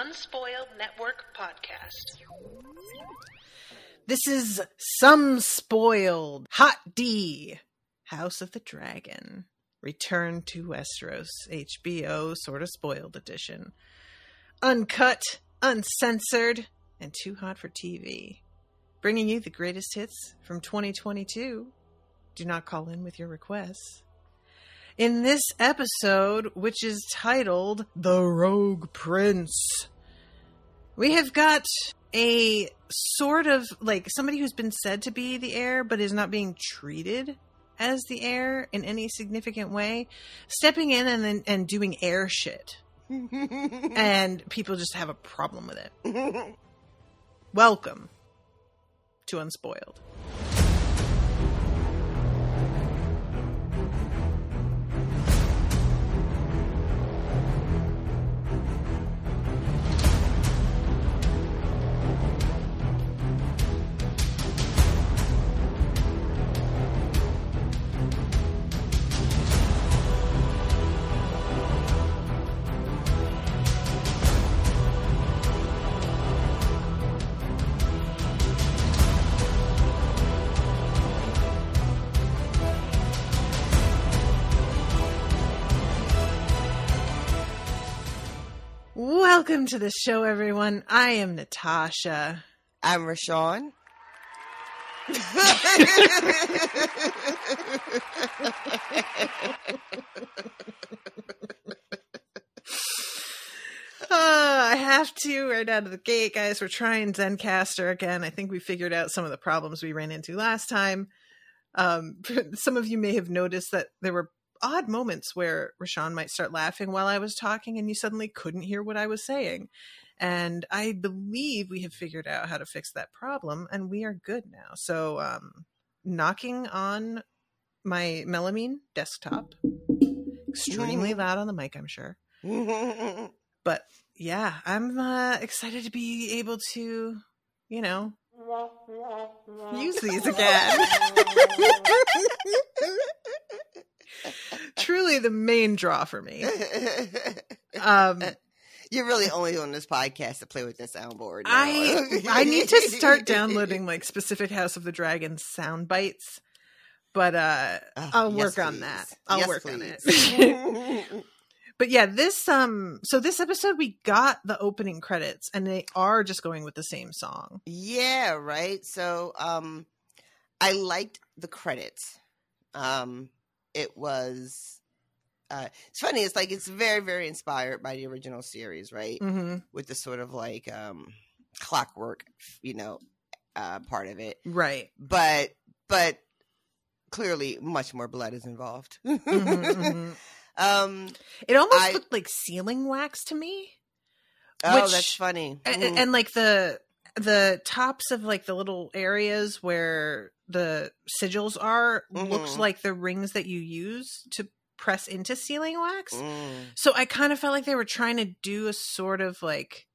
Unspoiled Network podcast. This is Some Spoiled, Hot D, House of the Dragon, Return to Westeros, HBO sort of spoiled edition. Uncut, uncensored, and too hot for TV. Bringing you the greatest hits from 2022. Do not call in with your requests. In this episode, which is titled The Rogue Prince, we have got a sort of like somebody who's been said to be the heir, but is not being treated as the heir in any significant way, stepping in and doing heir shit. And people just have a problem with it. Welcome to Unspoiled. Welcome to the show, everyone. I am Natasha. I'm RoShawn. I have to right out of the gate, guys. We're trying Zencastr again. I think we figured out some of the problems we ran into last time. Some of you may have noticed that there were odd moments where RoShawn might start laughing while I was talking and you suddenly couldn't hear what I was saying. And I believe we have figured out how to fix that problem and we are good now. So knocking on my Melamine desktop, extremely loud on the mic, I'm sure. But yeah, I'm excited to be able to, you know, use these again. Truly the main draw for me. You're really only on this podcast to play with the soundboard. I need to start downloading like specific House of the Dragon sound bites, but I'll work on that. I'll work on it. But yeah, this episode we got the opening credits and they are just going with the same song. Yeah, right. So I liked the credits. It was it's funny, it's like it's very, very inspired by the original series, right? Mm-hmm. With the sort of like clockwork, you know, part of it. Right. But clearly much more blood is involved. Mm-hmm, mm-hmm. It almost looked like sealing wax to me. Oh, that's funny. And like the tops of like the little areas where the sigils are looks like the rings that you use to press into sealing wax. So I kind of felt like they were trying to do a sort of like,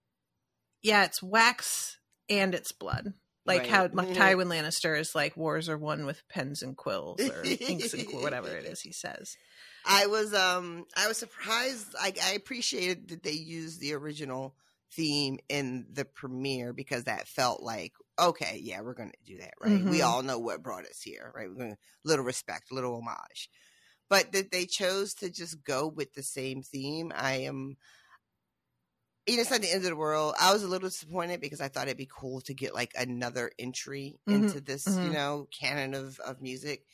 yeah, it's wax and it's blood. Like right. how Tywin Lannister is like, wars are won with pens and quills or inks and whatever it is he says. I was surprised. I appreciated that they used the original theme in the premiere because that felt like, okay, yeah, we're going to do that, right? Mm-hmm. We all know what brought us here, right? We're going to little respect, little homage. But that they chose to just go with the same theme, it's not the end of the world. I was a little disappointed because I thought it'd be cool to get like another entry into this, you know, canon of music.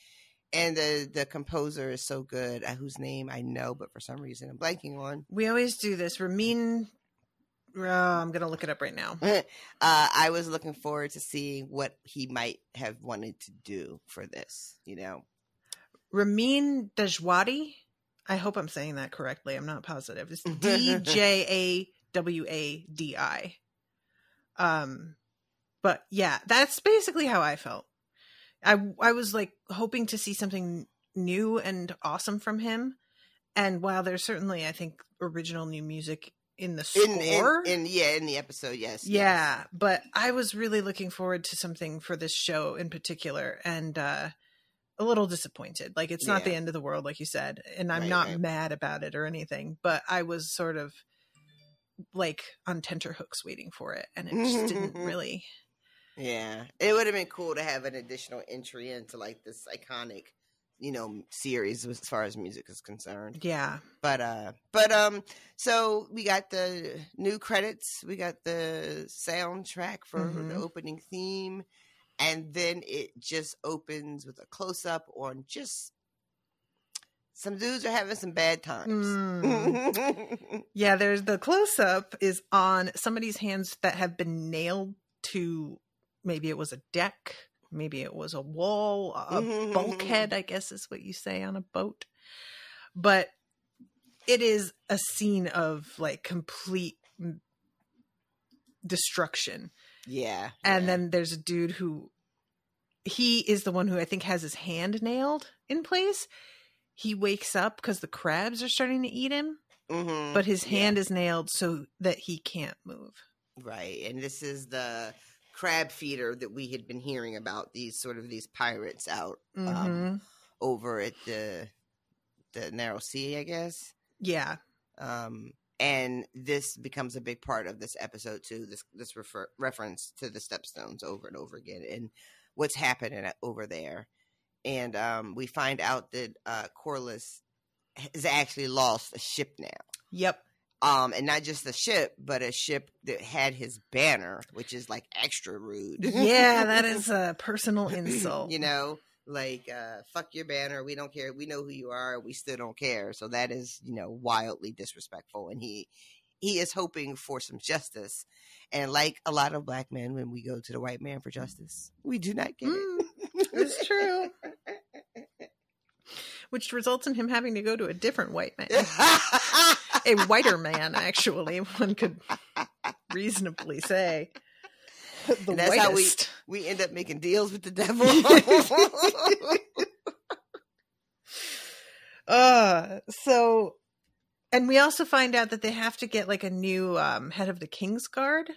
And the composer is so good, whose name I know, but for some reason I'm blanking on. We always do this. Ramin, I'm going to look it up right now. I was looking forward to seeing what he might have wanted to do for this, you know. Ramin Djawadi. I hope I'm saying that correctly. I'm not positive. It's Djawadi. But yeah, that's basically how I felt. I was like hoping to see something new and awesome from him. And while there's certainly, I think, original new music in the score. In the episode, yes. Yeah, yes. But I was really looking forward to something for this show in particular. And a little disappointed. Like, it's not the end of the world, like you said. And I'm not mad about it or anything. But I was sort of like on tenterhooks waiting for it, and it just didn't really. Yeah, it would have been cool to have an additional entry into like this iconic, series as far as music is concerned. Yeah. But so we got the new credits, we got the soundtrack for the opening theme, and then it just opens with a close up on just some dudes are having some bad times. Yeah, there's the close up is on somebody's hands that have been nailed to, maybe it was a deck, maybe it was a wall, a bulkhead, I guess is what you say on a boat. But it is a scene of like complete destruction. Yeah. And then there's a dude who, he is the one who I think has his hand nailed in place. He wakes up because the crabs are starting to eat him, but his hand is nailed so that he can't move. Right. And this is the crab feeder that we had been hearing about, these pirates out over at the Narrow Sea, I guess. Yeah. And this becomes a big part of this episode too. This reference to the Stepstones over and over again and what's happening over there. And we find out that Corliss has actually lost a ship now. Yep. And not just a ship, but a ship that had his banner, which is like extra rude. Yeah, that is a personal insult. Like, fuck your banner. We don't care. We know who you are. We still don't care. So that is, wildly disrespectful. And he is hoping for some justice. And like a lot of black men, when we go to the white man for justice, we do not get it. It's true. Which results in him having to go to a different white man. A whiter man, actually, one could reasonably say. And that's whitest. How we end up making deals with the devil. And we also find out that they have to get like a new head of the King's Guard.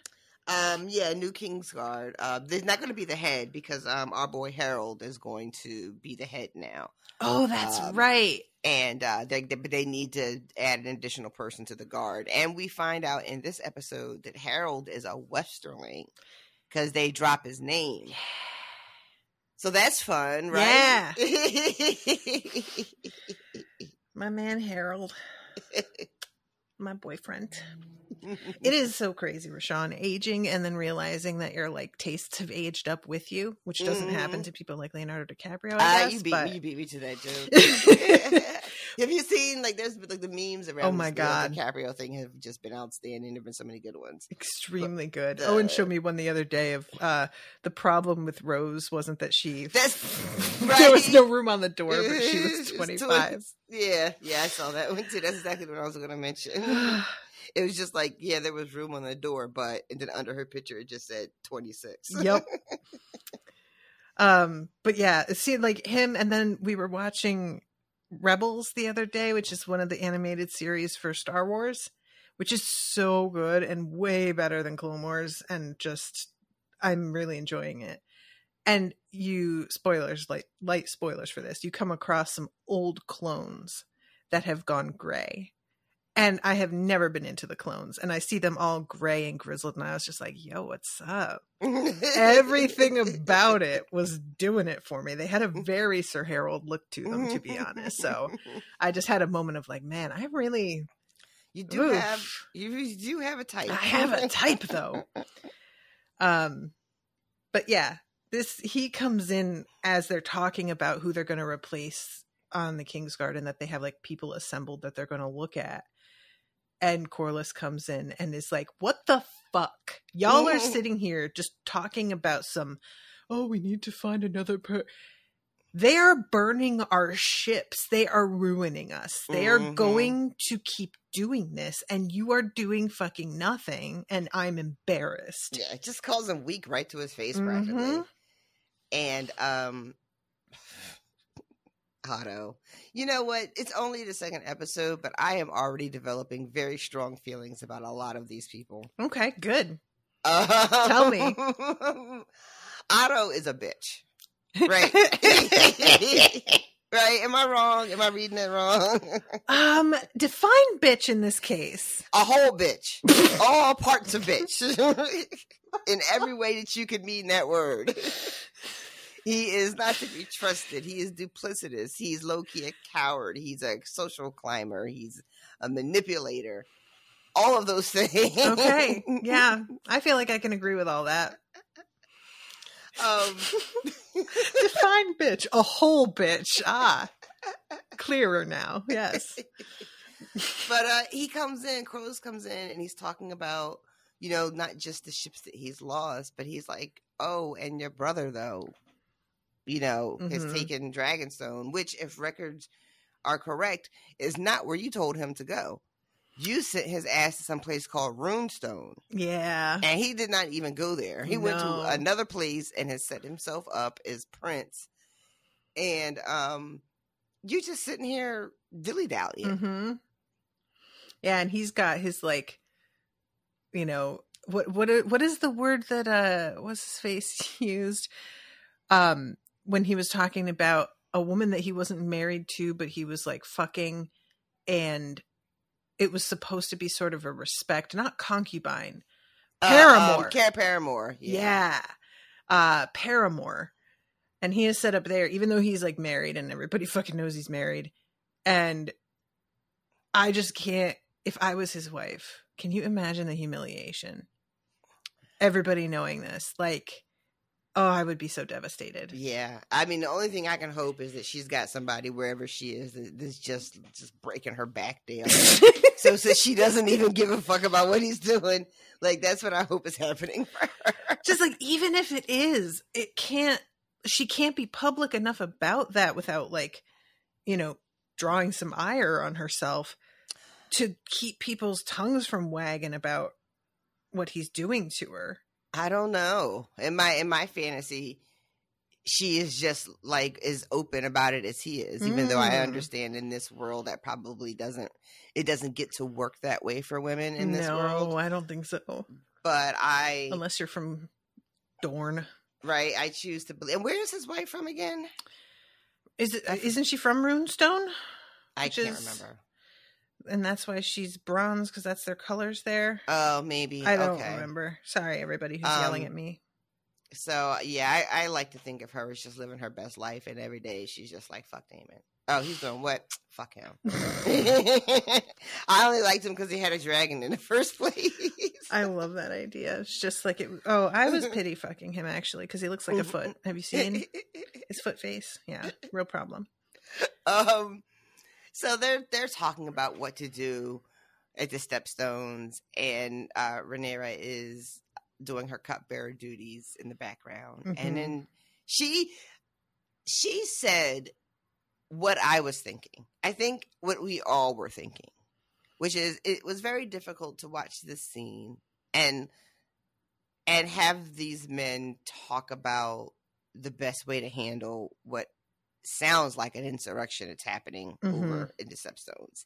New King's Guard. They're not going to be the head because our boy Harold is going to be the head now. Oh, that's right. And they need to add an additional person to the guard. And we find out in this episode that Harold is a Westerling because they drop his name. Yeah. So that's fun, right? Yeah. My man Harold. My boyfriend. It is so crazy, RoShawn, aging and then realizing that your like tastes have aged up with you, which doesn't happen to people like Leonardo DiCaprio. I guess, you beat me to that joke. Have you seen there's like the memes around? Oh my god, DiCaprio thing have just been outstanding. There've been so many good ones, extremely good. Owen showed me one the other day of the problem with Rose wasn't that there was no room on the door, but she was 25. Yeah, I saw that one too. That's exactly what I was going to mention. It was just like, yeah, there was room on the door, and then under her picture, it just said 26. Yep. But yeah, see, like him, and then we were watching Rebels the other day, which is one of the animated series for Star Wars, which is so good and way better than Clone Wars, and I'm really enjoying it. And light spoilers for this, you come across some old clones that have gone gray. And I have never been into the clones. And I see them all gray and grizzled. And I was just like, yo, what's up? Everything about it was doing it for me. They had a very Sir Harold look to them, to be honest. So I just had a moment of like, man, I really... You do have a type. I have a type, though. But yeah, he comes in as they're talking about who they're going to replace on the King's Guard and that they have like people assembled that they're going to look at. And Corliss comes in and is like, what the fuck? Y'all are sitting here just talking about we need to find another They are burning our ships. They are ruining us. They are going to keep doing this. And you are doing fucking nothing. And I'm embarrassed. Yeah, it just calls him weak right to his face, practically. And, Otto. You know what? It's only the second episode, but I am already developing very strong feelings about a lot of these people. Okay, good. Tell me. Otto is a bitch. Right? Right? Am I wrong? Am I reading it wrong? Define bitch in this case. A whole bitch. All parts of bitch. In every way that you could mean that word. He is not to be trusted. He is duplicitous. He's low-key a coward. He's a social climber. He's a manipulator. All of those things. Okay. Yeah. I feel like I can agree with all that. Define bitch. A whole bitch. Clearer now. Yes. But he comes in, Crows comes in, and he's talking about, not just the ships that he's lost, but he's like, oh, and your brother, though, has taken Dragonstone, which, if records are correct, is not where you told him to go. You sent his ass to some place called Runestone. Yeah. And he did not even go there. He went to another place and has set himself up as Prince. And you're just sitting here dilly-dallying. Mm-hmm. Yeah, and he's got his, like, what is the word that what's his face used when he was talking about a woman that he wasn't married to, but he was, like, fucking, and it was supposed to be sort of a respect, not concubine. Paramour. Paramour. Yeah. Paramour. And he is set up there, even though he's like married and everybody fucking knows he's married. And I just can't, if I was his wife, can you imagine the humiliation? Everybody knowing this, like, oh, I would be so devastated. Yeah. I mean, the only thing I can hope is that she's got somebody wherever she is that's just breaking her back down. so she doesn't even give a fuck about what he's doing. Like, that's what I hope is happening for her. Just like, even if it is, she can't be public enough about that without, like, drawing some ire on herself to keep people's tongues from wagging about what he's doing to her. I don't know. In my fantasy, she is just like as open about it as he is, even though I understand in this world that probably doesn't get to work that way for women in this world. No, I don't think so. But unless you're from Dorne. Right, I choose to believe. And where is his wife from again? Isn't she from Runestone? I can't remember. And that's why she's bronze, because that's their colors there. Oh, maybe. I don't remember. Sorry, everybody who's yelling at me. So, yeah, I like to think of her as just living her best life, and every day she's just like, fuck Damon. Oh, he's doing what? Fuck him. I only liked him because he had a dragon in the first place. I love that idea. It's just like I was pity fucking him, actually, because he looks like a foot. Have you seen his foot face? Yeah, real problem. So they're talking about what to do at the Stepstones, and Rhaenyra is doing her cupbearer duties in the background. Mm-hmm. And then she said what I was thinking. I think what we all were thinking, which is it was very difficult to watch this scene and have these men talk about the best way to handle what sounds like an insurrection that's happening over in the Stepstones.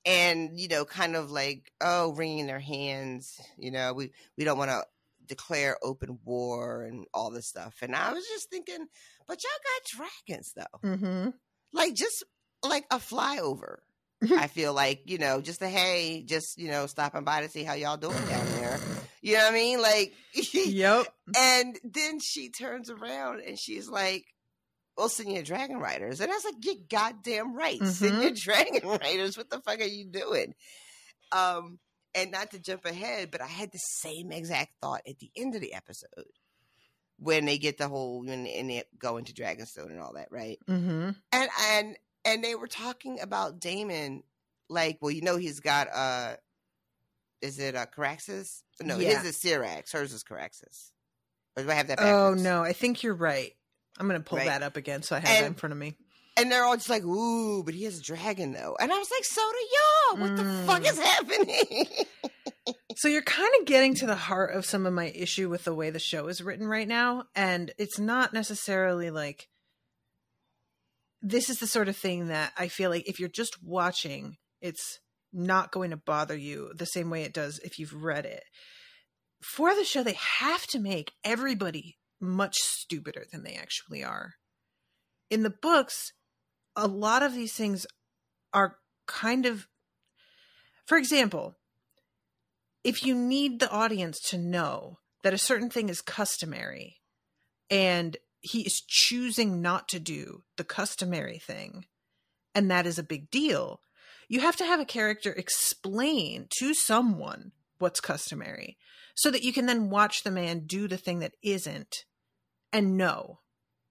And, kind of like, wringing their hands, we don't want to declare open war and all this stuff. And I was just thinking, but y'all got dragons, though. Mm-hmm. Like, just like a flyover. I feel like, just stopping by to see how y'all doing down there. You know what I mean? Like, yep. And then she turns around and she's like, well, send your dragon riders. And I was like, you're goddamn right. Mm-hmm. Send your dragon riders. What the fuck are you doing? And not to jump ahead, but I had the same exact thought at the end of the episode when they get when they go into Dragonstone and all that, right? Mm-hmm. And they were talking about Daemon, like, well, he's got is it Caraxes? No, his is Syrax. Hers is Caraxes. Or do I have that backwards? Oh no, I think you're right. I'm going to pull that up again so I have that in front of me. And they're all just like, ooh, but he has a dragon, though. And I was like, so do y'all. What the fuck is happening? So you're kind of getting to the heart of some of my issue with the way the show is written right now. And it's not necessarily like, this is the sort of thing that I feel like if you're just watching, it's not going to bother you the same way it does if you've read it. For the show, they have to make everybody much stupider than they actually are. In the books, a lot of these things are kind of, for example, if you need the audience to know that a certain thing is customary and he is choosing not to do the customary thing, and that is a big deal, you have to have a character explain to someone what's customary so that you can then watch the man do the thing that isn't and know,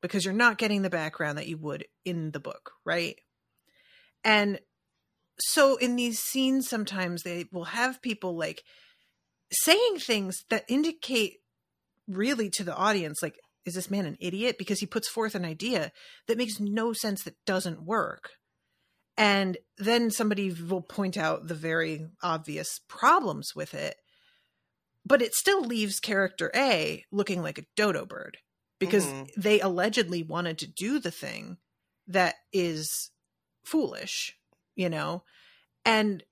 because you're not getting the background that you would in the book, right? And so in these scenes, sometimes they will have people like saying things that indicate really to the audience, like, is this man an idiot? Because he puts forth an idea that makes no sense, that doesn't work. And then somebody will point out the very obvious problems with it, but it still leaves character A looking like a dodo bird because they allegedly wanted to do the thing that is foolish, you know? And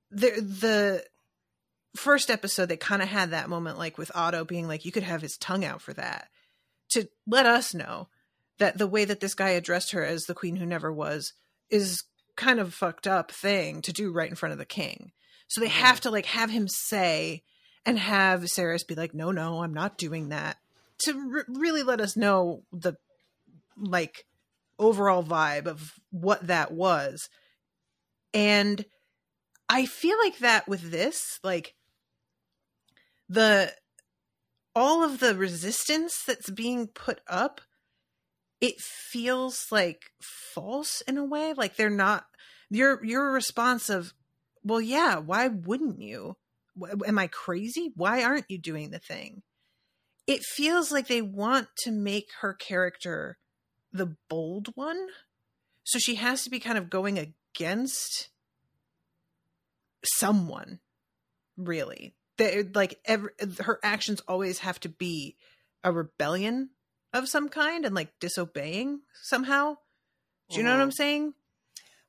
the first episode, they kind of had that moment, like with Otto being like, you could have his tongue out for that, to let us know that the way that this guy addressed her as the queen who never was is kind of fucked up thing to do right in front of the king. So they have to like have him say, and have Viserys be like, no, I'm not doing that, to really let us know the like overall vibe of what that was. And I feel like that with this, like all of the resistance that's being put up, it feels like false in a way. Like they're not, your response of, well, yeah, why wouldn't you? Am I crazy? Why aren't you doing the thing? It feels like they want to make her character the bold one. So she has to be kind of going against someone, really. Her actions always have to be a rebellion of some kind and like disobeying somehow. Do you know what I'm saying?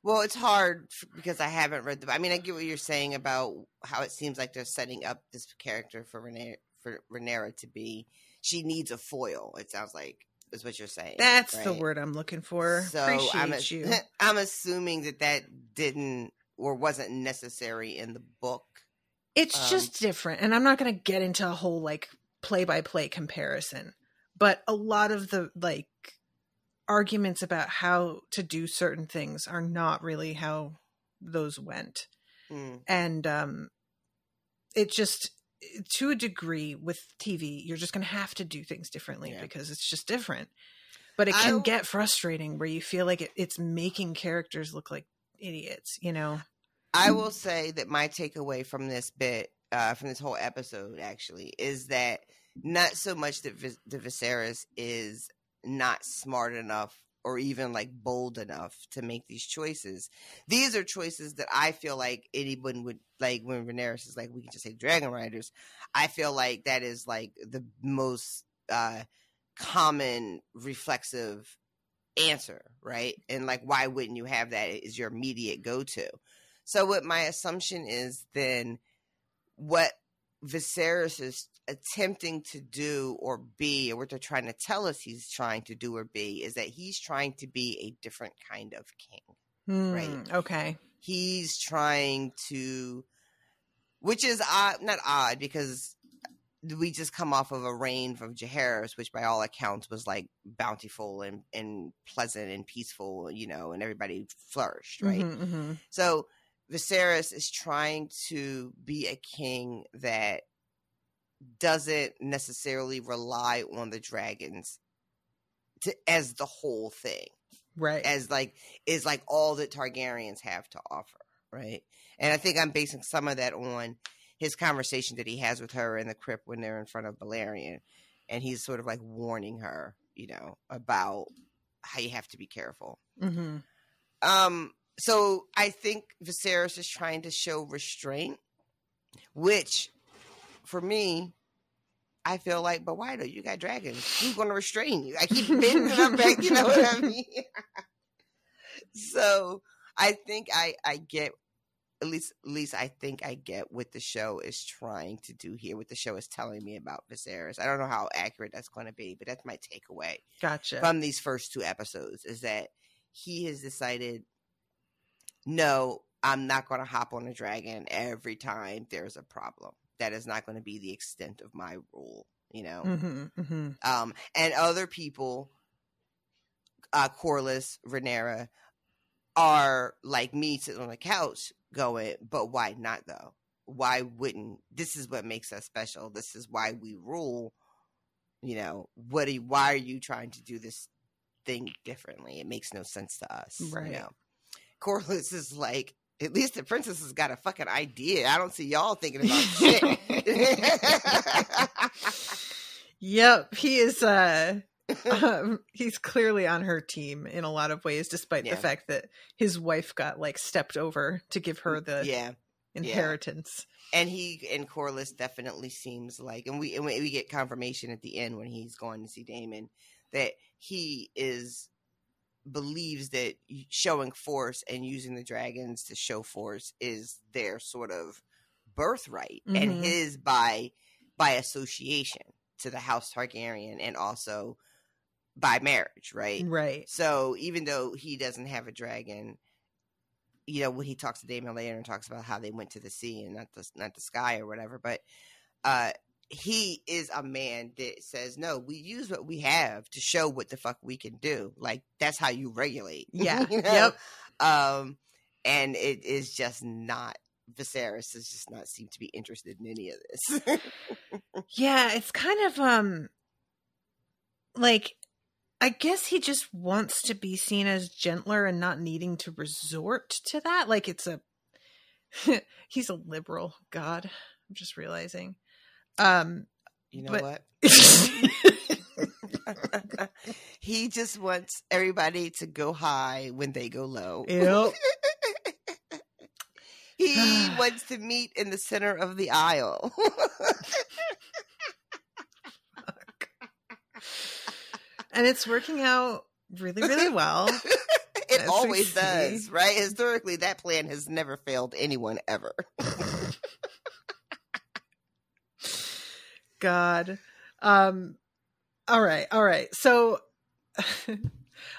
Well, it's hard because I haven't read I mean, I get what you're saying about how it seems like they're setting up this character for Rhaenyra to be. She needs a foil. It sounds like is what you're saying. That's right? the word I'm looking for. So Appreciate you. I'm assuming that didn't or wasn't necessary in the book. It's just different, and I'm not going to get into a whole like play-by-play comparison, but a lot of the like arguments about how to do certain things are not really how those went. And it just, to a degree with TV, you're just going to have to do things differently because it's just different. But it can get frustrating where you feel like it's making characters look like idiots, you know? I will say that my takeaway from this bit, from this whole episode, actually, is that not so much that the Viserys is not smart enough or even like bold enough to make these choices. These are choices that I feel like anyone would like. When Rhaenyra is like, we can just say dragon riders, I feel like that is like the most common reflexive answer, right? And like, why wouldn't you have that is your immediate go-to. So what my assumption is then what Viserys is attempting to do or be, or what they're trying to tell us he's trying to do or be, is that he's trying to be a different kind of king, right? Okay. He's trying to, which is odd, not odd, because we just come off of a reign from Jaehaerys, which by all accounts was like bountiful and pleasant and peaceful, you know, and everybody flourished, right? So Viserys is trying to be a king that doesn't necessarily rely on the dragons as the whole thing, right? As like is like all that Targaryens have to offer, right? And I think I'm basing some of that on his conversation that he has with her in the crypt when they're in front of Balerion, and he's sort of like warning her, you know, about how you have to be careful. So I think Viserys is trying to show restraint, which, for me, I feel like, but why though? You got dragons. Who's going to restrain you? I keep bending them back, you know what I mean? So I think I get, at least I think I get what the show is trying to do here, what the show is telling me about Viserys. I don't know how accurate that's going to be, but that's my takeaway. Gotcha. From these first two episodes is that he has decided, no, I'm not going to hop on a dragon every time there's a problem. That is not going to be the extent of my rule, you know? And other people, Corlys, Rhaenyra, are like me sitting on the couch going, but why not though? Why wouldn't? This is what makes us special. This is why we rule. You know, why are you trying to do this thing differently? It makes no sense to us. Right. You know? Corlys is like, at least the princess has got a fucking idea. I don't see y'all thinking about shit. Yep. He is, he's clearly on her team in a lot of ways, despite the fact that his wife got like stepped over to give her the inheritance. And Corlys definitely seems like, and we get confirmation at the end when he's going to see Daemon that he believes that showing force and using the dragons to show force is their sort of birthright, and his by association to the House Targaryen, and also by marriage, right? Right. So even though he doesn't have a dragon, you know, when he talks to Daemon later and talks about how they went to the sea and not the sky or whatever, but he is a man that says, no, we use what we have to show what the fuck we can do. Like, that's how you regulate. Yeah. You know? Yep. And it is just not, Viserys does just not seem to be interested in any of this. Yeah, it's kind of, like, I guess he just wants to be seen as gentler and not needing to resort to that. Like, he's a liberal. God, I'm just realizing. You know what? He just wants everybody to go high when they go low. Yep. He wants to meet in the center of the aisle. And it's working out really, really well. It always does, right? Historically, that plan has never failed anyone ever. God. All right. So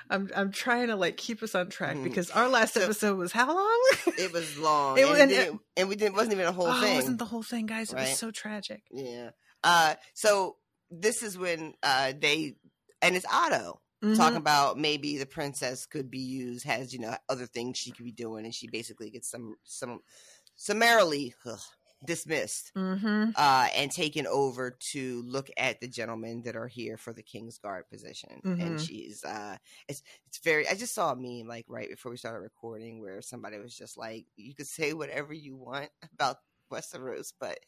I'm trying to like keep us on track because our last episode was how long? It was long. It wasn't even a whole thing. It wasn't the whole thing, guys. It was so tragic. Yeah. So this is when and it's Otto talking about maybe the princess could be used, has, you know, other things she could be doing, and she basically gets some summarily dismissed and taken over to look at the gentlemen that are here for the King's Guard position. And she's it's very, I just saw a meme like right before we started recording where somebody was just like, you could say whatever you want about Westeros, but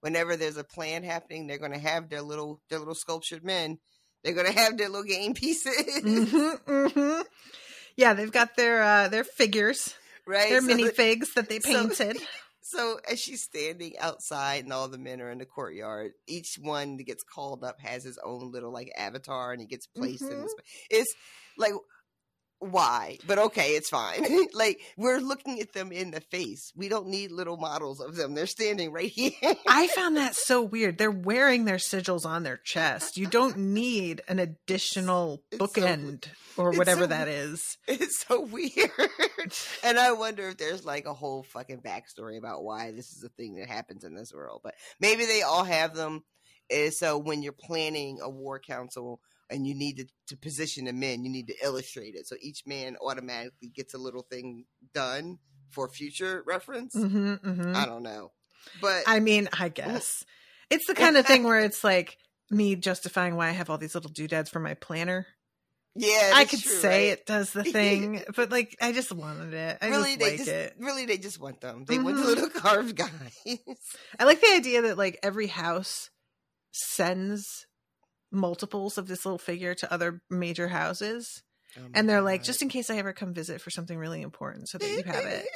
whenever there's a plan happening, they're going to have their little sculptured men. They're going to have their little game pieces. Yeah, they've got their figures, right? Their minifigs that they painted. So as she's standing outside and all the men are in the courtyard, each one that gets called up has his own little like avatar, and he gets placed in this. It's like, why? But okay, it's fine. Like, we're looking at them in the face. We don't need little models of them. They're standing right here. I found that so weird. They're wearing their sigils on their chest. You don't need an additional bookend or whatever that is. It's so weird. And I wonder if there's like a whole fucking backstory about why this is a thing that happens in this world. But maybe they all have them. So when you're planning a war council and you need to position the men, you need to illustrate it. So each man automatically gets a little thing done for future reference. I don't know. But I mean, I guess. It's the kind of thing where it's like me justifying why I have all these little doodads for my planner. Yeah, I could say it does the thing, but like I just wanted it. They just want them. They want the little carved guys. I like the idea that like every house sends multiples of this little figure to other major houses, and they're like, just in case I ever come visit for something really important, so that you have it.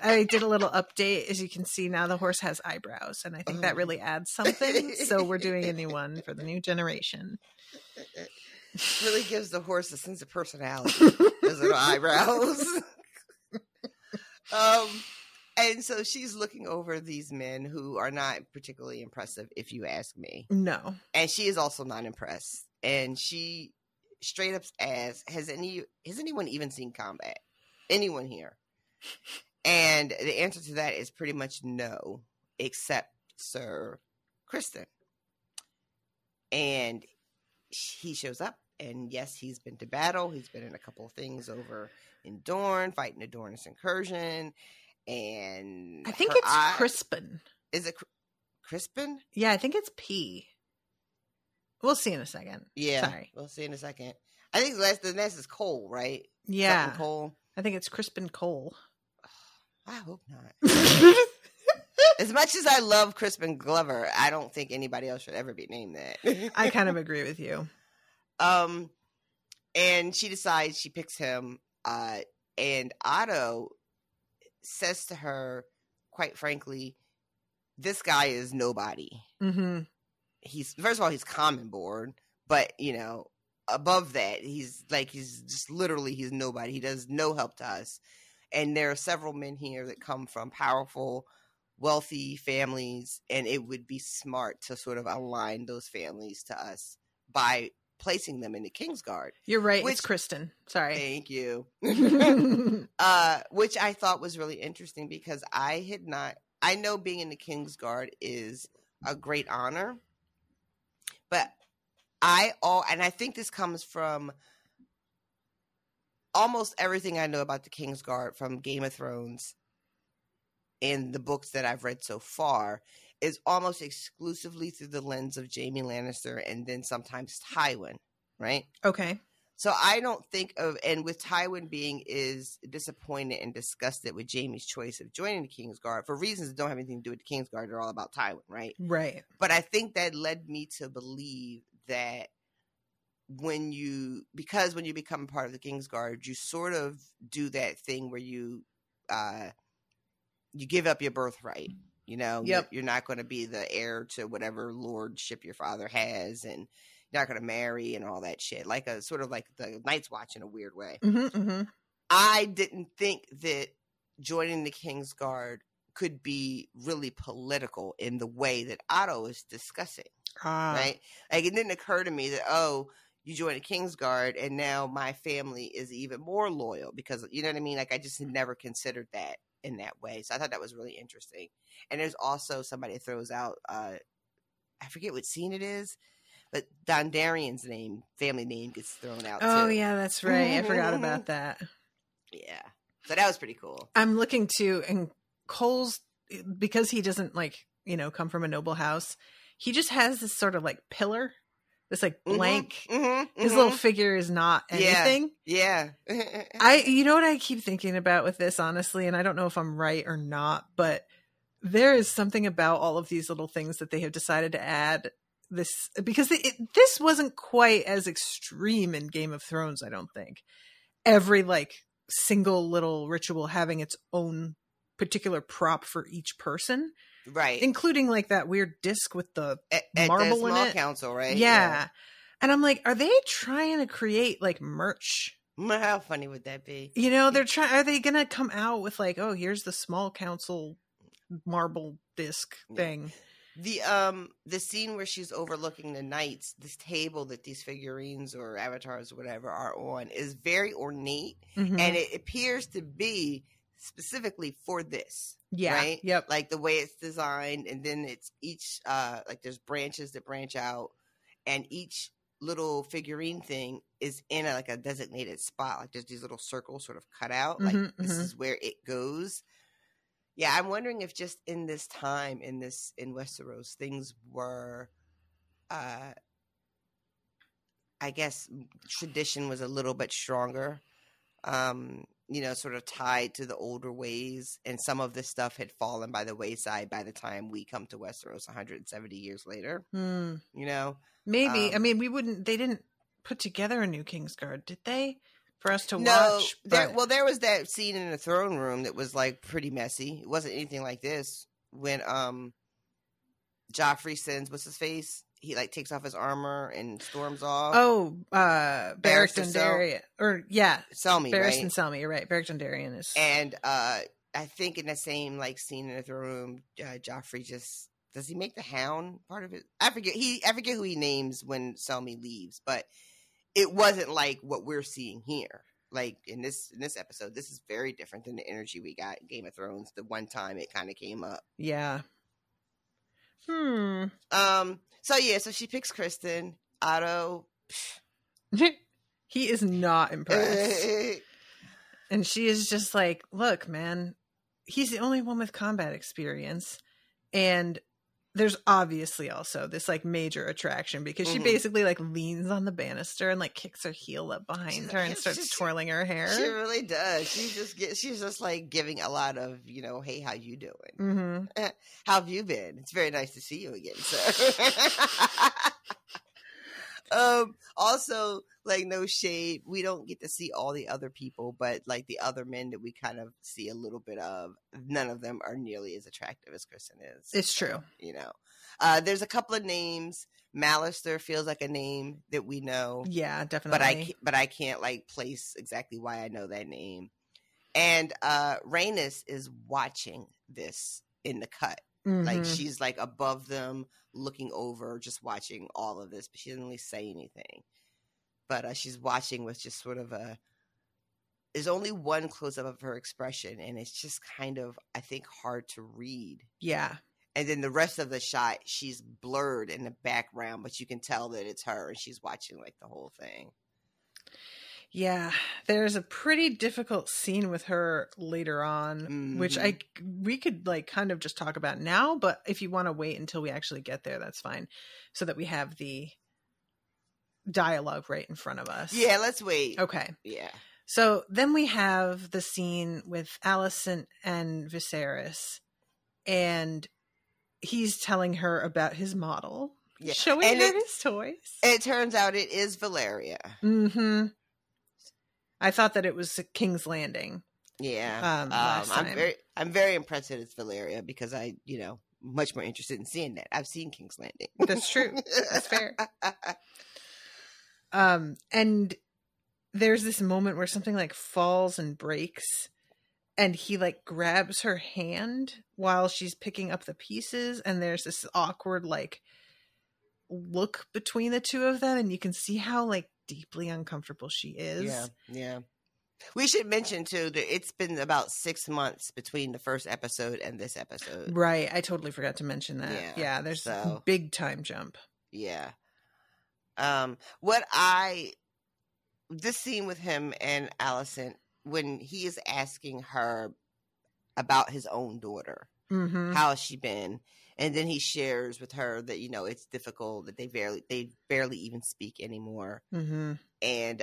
I did a little update. As you can see, now the horse has eyebrows, and I think that really adds something. So we're doing a new one for the new generation. Really gives the horse a sense of personality. Those little eyebrows. And so she's looking over these men who are not particularly impressive, if you ask me. No. And she is also not impressed. And she straight up asks, has anyone even seen combat? Anyone here? And the answer to that is pretty much no, except Sir Kristen. And he shows up, and yes, he's been to battle. He's been in a couple of things over in Dorne, fighting a Dornish incursion. And I think it's Crispin. Is it Crispin? Yeah, I think it's P. We'll see in a second. Yeah, sorry. We'll see in a second. I think the next is Cole, right? Yeah, something Cole. I think it's Crispin Cole. I hope not. As much as I love Crispin Glover, I don't think anybody else should ever be named that. I kind of agree with you. And she decides she picks him. And Otto says to her, quite frankly, this guy is nobody. Mm-hmm. He's, first of all, he's common born, but above that, he's just literally, he's nobody. He does no help to us. And there are several men here that come from powerful, wealthy families, and it would be smart to sort of align those families to us by placing them in the Kingsguard. You're right. It's Kristen. Sorry. Thank you. Which I thought was really interesting because I know being in the Kingsguard is a great honor, but and I think this comes from almost everything I know about the Kingsguard from Game of Thrones and the books that I've read so far is almost exclusively through the lens of Jaime Lannister and then sometimes Tywin, right? Okay. So I don't think of, and with Tywin being is disappointed and disgusted with Jaime's choice of joining the Kingsguard for reasons that don't have anything to do with the Kingsguard. They're all about Tywin, right? Right. But I think that led me to believe that when you become part of the Kingsguard, you sort of do that thing where you give up your birthright. Yep. You're not going to be the heir to whatever lordship your father has, and you're not going to marry and all that shit. Like a sort of like the Night's Watch in a weird way. Mm-hmm, mm-hmm. I didn't think that joining the Kingsguard could be really political in the way that Otto is discussing. Right? Like it didn't occur to me that, you join the Kingsguard and now my family is even more loyal because, you know what I mean? Like I just never considered that in that way. So I thought that was really interesting. And there's also somebody that throws out, I forget what scene it is, but Dondarrion's family name gets thrown out Oh, too. yeah, that's right. I forgot about that. Yeah. So that was pretty cool. I'm looking to, and Cole's, because he doesn't come from a noble house, he just has this sort of like pillar. This like blank, his little figure is not anything. Yeah. You know what I keep thinking about with this, honestly, and I don't know if I'm right or not, but there is something about all of these little things that they have decided to add this, because this wasn't quite as extreme in Game of Thrones, I don't think. Every like single little ritual having its own particular prop for each person. Right. Including like that weird disc with the marble in it. Council, right? Yeah. And I'm like, are they trying to create like merch? How funny would that be? Are they going to come out with like, oh, here's the small council marble disc thing. The scene where she's overlooking the knights, this table that these figurines or avatars or whatever are on is very ornate. Mm-hmm. And it appears to be specifically for this. Yeah. Right? Yep. Like the way it's designed, and then it's each like there's branches that branch out, and each little figurine thing is in a designated spot. Like there's these little circles sort of cut out. Like this is where it goes. Yeah, I'm wondering if just in this time in Westeros things were I guess tradition was a little bit stronger. Sort of tied to the older ways, and some of this stuff had fallen by the wayside by the time we come to Westeros 170 years later. Maybe. They didn't put together a new Kingsguard, did they? For us to watch? No. There was that scene in the throne room that was like pretty messy. It wasn't anything like this when Joffrey sends, what's his face? He like takes off his armor and storms off. Oh, Barrick Dondarrion. Selmy, Barrick right? and Selmy, you're right. Barrick Dondarrion is. And I think in the same like scene in the throne room, Joffrey does he make the Hound part of it? I forget who he names when Selmy leaves, but it wasn't like what we're seeing here. Like in this episode, this is very different than the energy we got in Game of Thrones. The one time it kind of came up. Yeah. So she picks Kristen. Otto, he is not impressed. And she is just like, look, man, he's the only one with combat experience. And there's obviously also this like major attraction because she basically like leans on the banister and like kicks her heel up behind her and starts twirling her hair. She really does. She's just like giving a lot of, hey, how you doing? How have you been? It's very nice to see you again, sir. Also, like, no shade, we don't get to see all the other people, but like the other men that we kind of see a little bit of, none of them are nearly as attractive as Kristen is. It's true. There's a couple of names. Malister feels like a name that we know. Yeah, definitely. But I can't like place exactly why I know that name. And Rhaenys is watching this in the cut. Like she's like above them, looking over, just watching all of this, but she doesn't really say anything. But she's watching with just sort of there's only one close-up of her expression, and it's just kind of, I think, hard to read. Yeah. And then the rest of the shot, she's blurred in the background, but you can tell that it's her, and she's watching like the whole thing. Yeah, there's a pretty difficult scene with her later on, which we could like kind of just talk about now, but if you want to wait until we actually get there, that's fine, so that we have the dialogue right in front of us. Yeah, let's wait. Okay. Yeah. So then we have the scene with Alicent and Viserys, and he's telling her about his model, showing her his toys. It turns out it is Valeria. I thought that it was King's Landing. Yeah. Last time. I'm very impressed that it's Valeria because I, much more interested in seeing that. I've seen King's Landing. That's true. That's fair. And there's this moment where something like falls and breaks, and he like grabs her hand while she's picking up the pieces, and there's this awkward like look between the two of them, and you can see how like deeply uncomfortable she is. Yeah. We should mention too that it's been about 6 months between the first episode and this episode. Right. I totally forgot to mention that. Yeah, there's a big time jump. Yeah. This scene with him and Alicent, when he is asking her about his own daughter, how has she been? And then he shares with her that, it's difficult, that they barely even speak anymore. And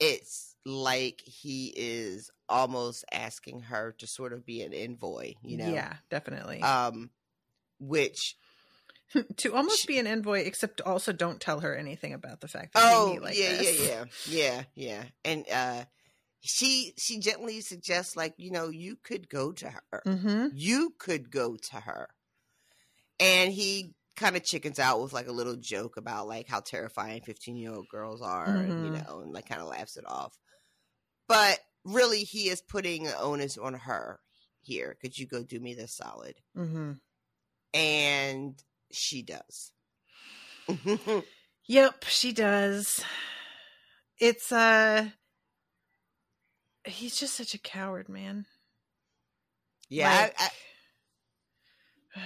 it's like he is almost asking her to sort of be an envoy, Yeah, definitely. Which... to almost be an envoy, except also don't tell her anything about the fact that they meet like this. Yeah. And she gently suggests, like, you could go to her. You could go to her. And he kind of chickens out with like a little joke about like how terrifying 15-year-old girls are, and like kind of laughs it off. But really, he is putting the onus on her here. Could you go do me this solid? And she does. Yep, she does. It's he's just such a coward, man. Yeah, like...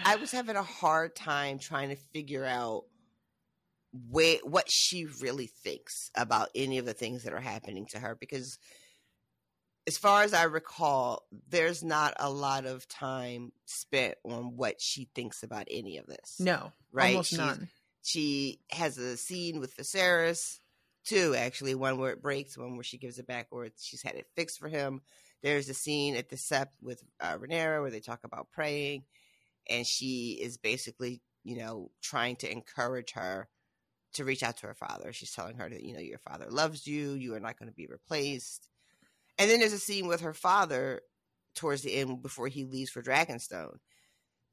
I was having a hard time trying to figure out what she really thinks about any of the things that are happening to her, because as far as I recall, there's not a lot of time spent on what she thinks about any of this. No, right? Almost none. She has a scene with Viserys, two actually, one where it breaks, one where she gives it back, or she's had it fixed for him. There's a scene at the Sept with Rhaenyra where they talk about praying, and she is basically, trying to encourage her to reach out to her father. She's telling her that, your father loves you. You are not going to be replaced. And then there's a scene with her father towards the end before he leaves for Dragonstone.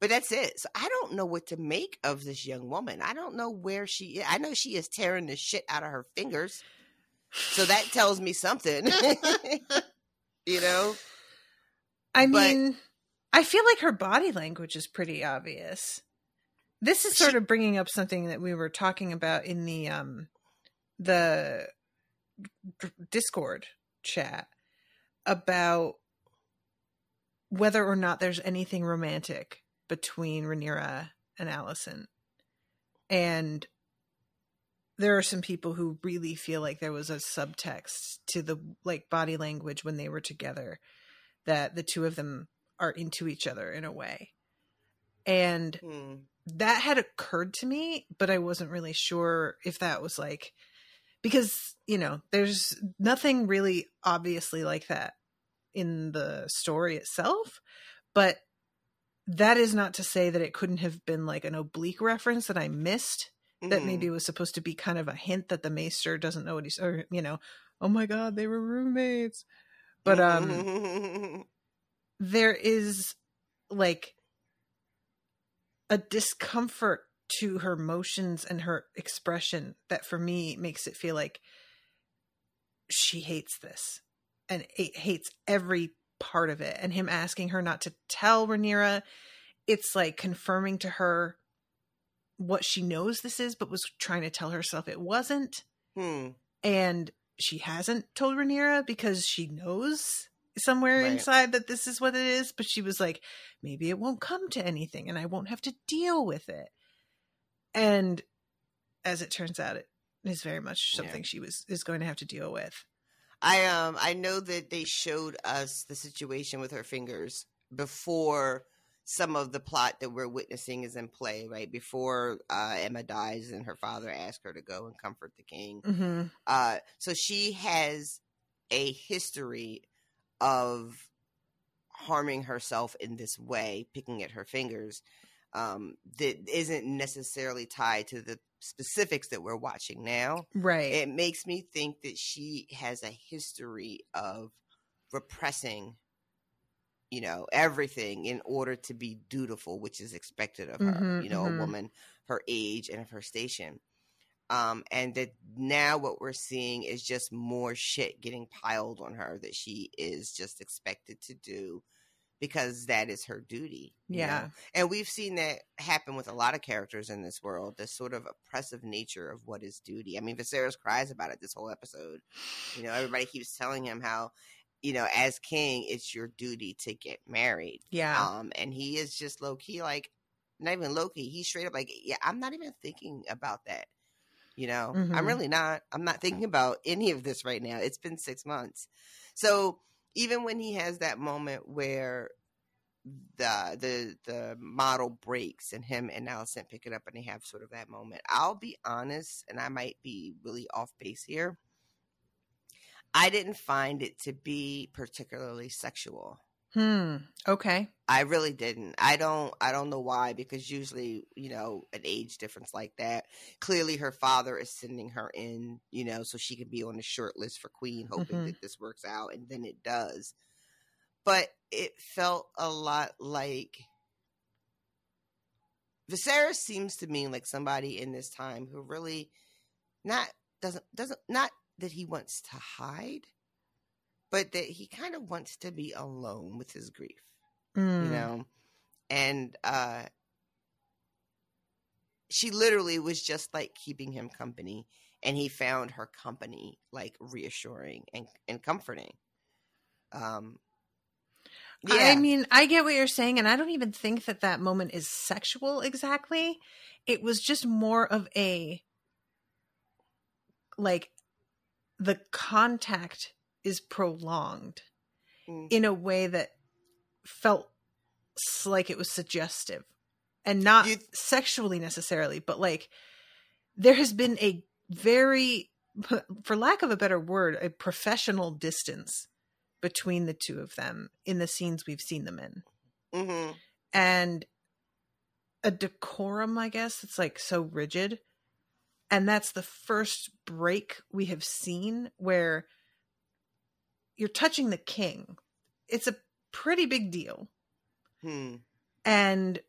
But that's it. So I don't know what to make of this young woman. I don't know where she is. I know she is tearing the shit out of her fingers. So that tells me something. I mean, I feel like her body language is pretty obvious. This is sort of bringing up something that we were talking about in the the Discord chat about whether or not there's anything romantic between Rhaenyra and Alicent. And there are some people who really feel like there was a subtext to the like body language when they were together, that the two of them are into each other in a way. And that had occurred to me, but I wasn't really sure if that was like, because, you know, there's nothing really obviously like that in the story itself, but that is not to say that it couldn't have been like an oblique reference that I missed, that maybe was supposed to be kind of a hint that the maester doesn't know what he's, or, you know, oh my God, they were roommates. But there is like a discomfort to her motions and her expression that for me makes it feel like she hates this and hates every part of it. And him asking her not to tell Rhaenyra, it's like confirming to her what she knows this is, but was trying to tell herself it wasn't. And she hasn't told Rhaenyra because she knows somewhere inside that this is what it is, but she was like, maybe it won't come to anything and I won't have to deal with it. And as it turns out, it is very much something she is going to have to deal with. I know that they showed us the situation with her fingers before some of the plot that we're witnessing is in play, right? Before Emma dies and her father asks her to go and comfort the king. So she has a history of harming herself in this way, picking at her fingers, that isn't necessarily tied to the specifics that we're watching now. Right. It makes me think that she has a history of repressing, you know, everything in order to be dutiful, which is expected of her, you know, a woman her age and of her station. And that now what we're seeing is just more shit getting piled on her that she is just expected to do because that is her duty. You know? And we've seen that happen with a lot of characters in this world, this sort of oppressive nature of what is duty. I mean, Viserys cries about it this whole episode. You know, everybody keeps telling him how, you know, as king, it's your duty to get married. And he is just low key, like, not even low key. He's straight up like, yeah, I'm not even thinking about that. You know, I'm really not. I'm not thinking about any of this right now. It's been 6 months. So even when he has that moment where the model breaks and him and Alicent pick it up and they have sort of that moment, I'll be honest, and I might be really off base here, I didn't find it to be particularly sexual. Okay. I really didn't. I don't know why, because usually, you know, an age difference like that, clearly her father is sending her in, you know, so she can be on the short list for queen, hoping that this works out, and then it does. But it felt a lot like Viserys seems to me like somebody in this time who really doesn't not that he wants to hide, but that he kind of wants to be alone with his grief, you know? And she literally was just like keeping him company, and he found her company like reassuring and comforting. I mean, I get what you're saying, and I don't even think that moment is sexual exactly. It was just more of a, like, the contact is prolonged in a way that felt like it was suggestive, and not sexually necessarily, but like there has been a very, for lack of a better word, a professional distance between the two of them in the scenes we've seen them in. And a decorum, I guess. It's like so rigid. And that's the first break we have seen where you're touching the king. It's a pretty big deal. And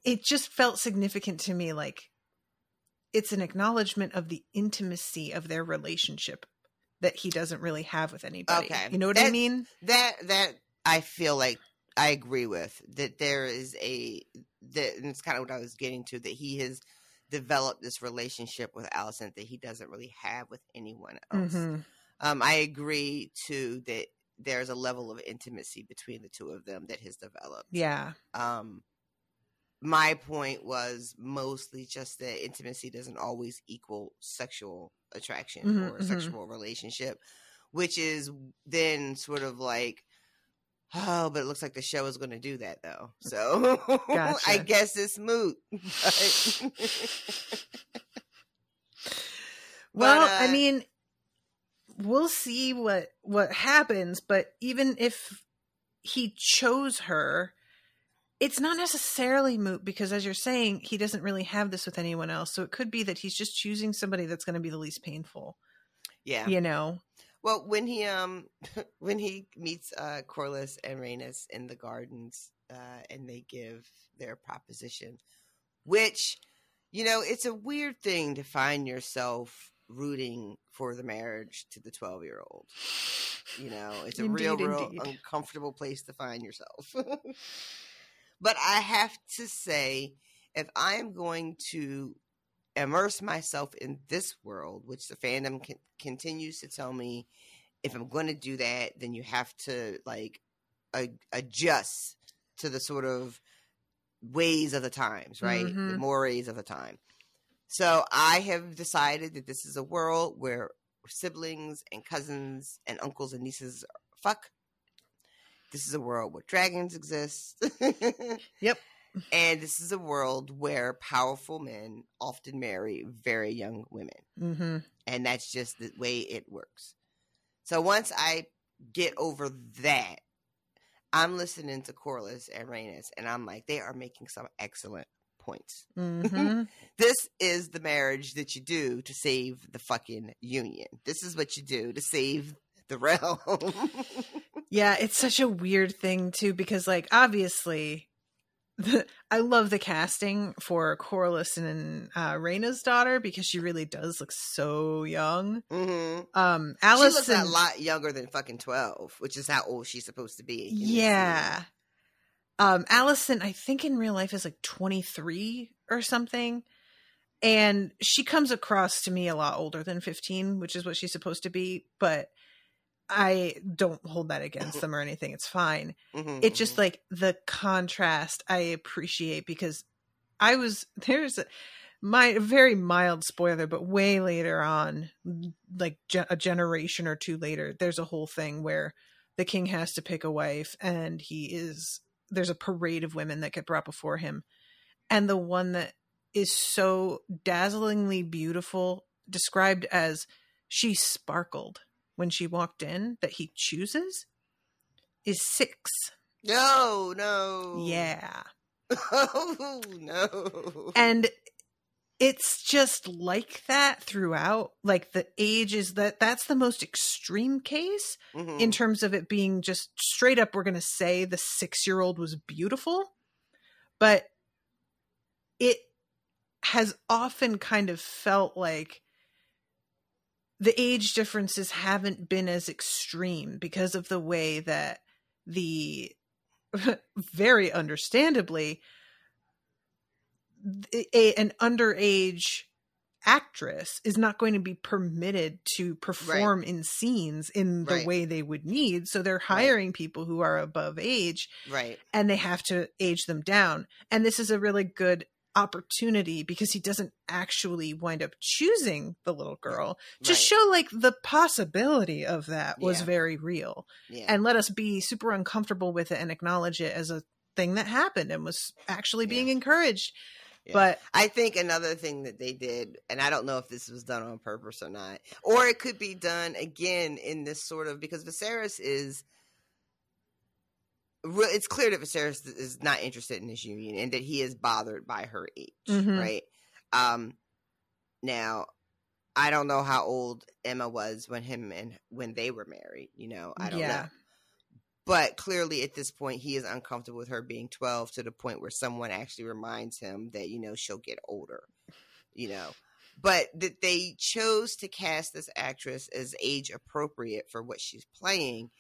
it just felt significant to me. Like it's an acknowledgement of the intimacy of their relationship that he doesn't really have with anybody. Okay. You know what I mean? That I feel like I agree with, that there is and it's kind of what I was getting to, that he has develop this relationship with Alicent that he doesn't really have with anyone else. Mm-hmm. I agree too that there's a level of intimacy between the two of them that has developed. Yeah. My point was mostly just that intimacy doesn't always equal sexual attraction or a sexual relationship, which is then sort of like, oh, but it looks like the show is going to do that though. So Gotcha. I guess it's moot. Well, I mean, we'll see what happens, but even if he chose her, it's not necessarily moot because, as you're saying, he doesn't really have this with anyone else. So it could be that he's just choosing somebody that's going to be the least painful. Yeah. You know? Well, when he meets Corlys and Rhaenys in the gardens and they give their proposition, which, you know, it's a weird thing to find yourself rooting for the marriage to the 12-year-old. You know, it's a real uncomfortable place to find yourself. But I have to say, if I am going to immerse myself in this world, which the fandom continues to tell me, if I'm going to do that, then you have to like adjust to the sort of ways of the times, right? Mm-hmm. The mores of the time. So I have decided that this is a world where siblings and cousins and uncles and nieces fuck. This is a world where dragons exist. Yep. And this is a world where powerful men often marry very young women. Mm-hmm. And that's just the way it works. So once I get over that, I'm listening to Corlys and Rhaenys, and I'm like, they are making some excellent points. Mm-hmm. This is the marriage that you do to save the fucking union. This is what you do to save the realm. Yeah, it's such a weird thing too, because like obviously I love the casting for Corlys and Rhaena's daughter because she really does look so young. Mm-hmm. Alicent, she looks a lot younger than fucking 12, which is how old she's supposed to be. Yeah. Alicent, I think in real life is like 23 or something. And she comes across to me a lot older than 15, which is what she's supposed to be. But I don't hold that against them or anything. It's fine. Mm-hmm, It's just like the contrast I appreciate because my very mild spoiler, but way later on, like a generation or two later, there's a whole thing where the king has to pick a wife and there's a parade of women that get brought before him. And the one that is so dazzlingly beautiful, described as she sparkled when she walked in, that he chooses, is 6. No. Yeah. Oh, no. And it's just like that throughout. Like the age is that's the most extreme case in terms of it being just straight up, we're going to say the 6-year-old was beautiful. But it has often kind of felt like the age differences haven't been as extreme because of the way that the very understandably an underage actress is not going to be permitted to perform in scenes in the way they would need. So they're hiring people who are above age, and they have to age them down. And this is a really good opportunity because he doesn't actually wind up choosing the little girl to show like the possibility of that was very real, and let us be super uncomfortable with it and acknowledge it as a thing that happened and was actually being encouraged. But I think another thing that they did, and I don't know if this was done on purpose or not, or it could be done again in this sort of, because Viserys is, it's clear that Viserys is not interested in this union and that he is bothered by her age, right? Now, I don't know how old Emma was when they were married, you know, I don't know. But clearly at this point, he is uncomfortable with her being 12 to the point where someone actually reminds him that, you know, she'll get older, you know. But that they chose to cast this actress as age appropriate for what she's playing,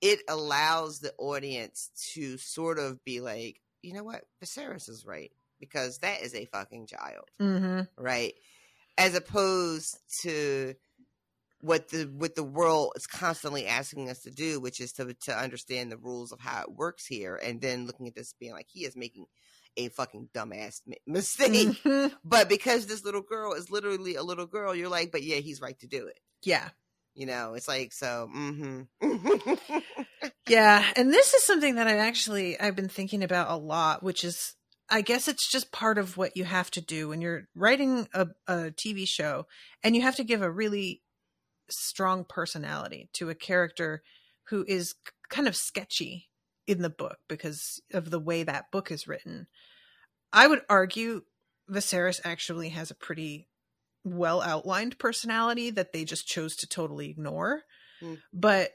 it allows the audience to sort of be like, you know what, Viserys is right. because that is a fucking child, Mm-hmm. right? As opposed to what the world is constantly asking us to do, which is to understand the rules of how it works here, and then looking at this being like, he is making a fucking dumbass mistake. Mm-hmm. But because this little girl is literally a little girl, you're like, but yeah, he's right to do it. Yeah. You know, it's like, so, Yeah. And this is something that I've been thinking about a lot, which is, I guess it's just part of what you have to do when you're writing a TV show, and you have to give a really strong personality to a character who is kind of sketchy in the book because of the way that book is written. I would argue Viserys actually has a pretty well outlined personality that they just chose to totally ignore. But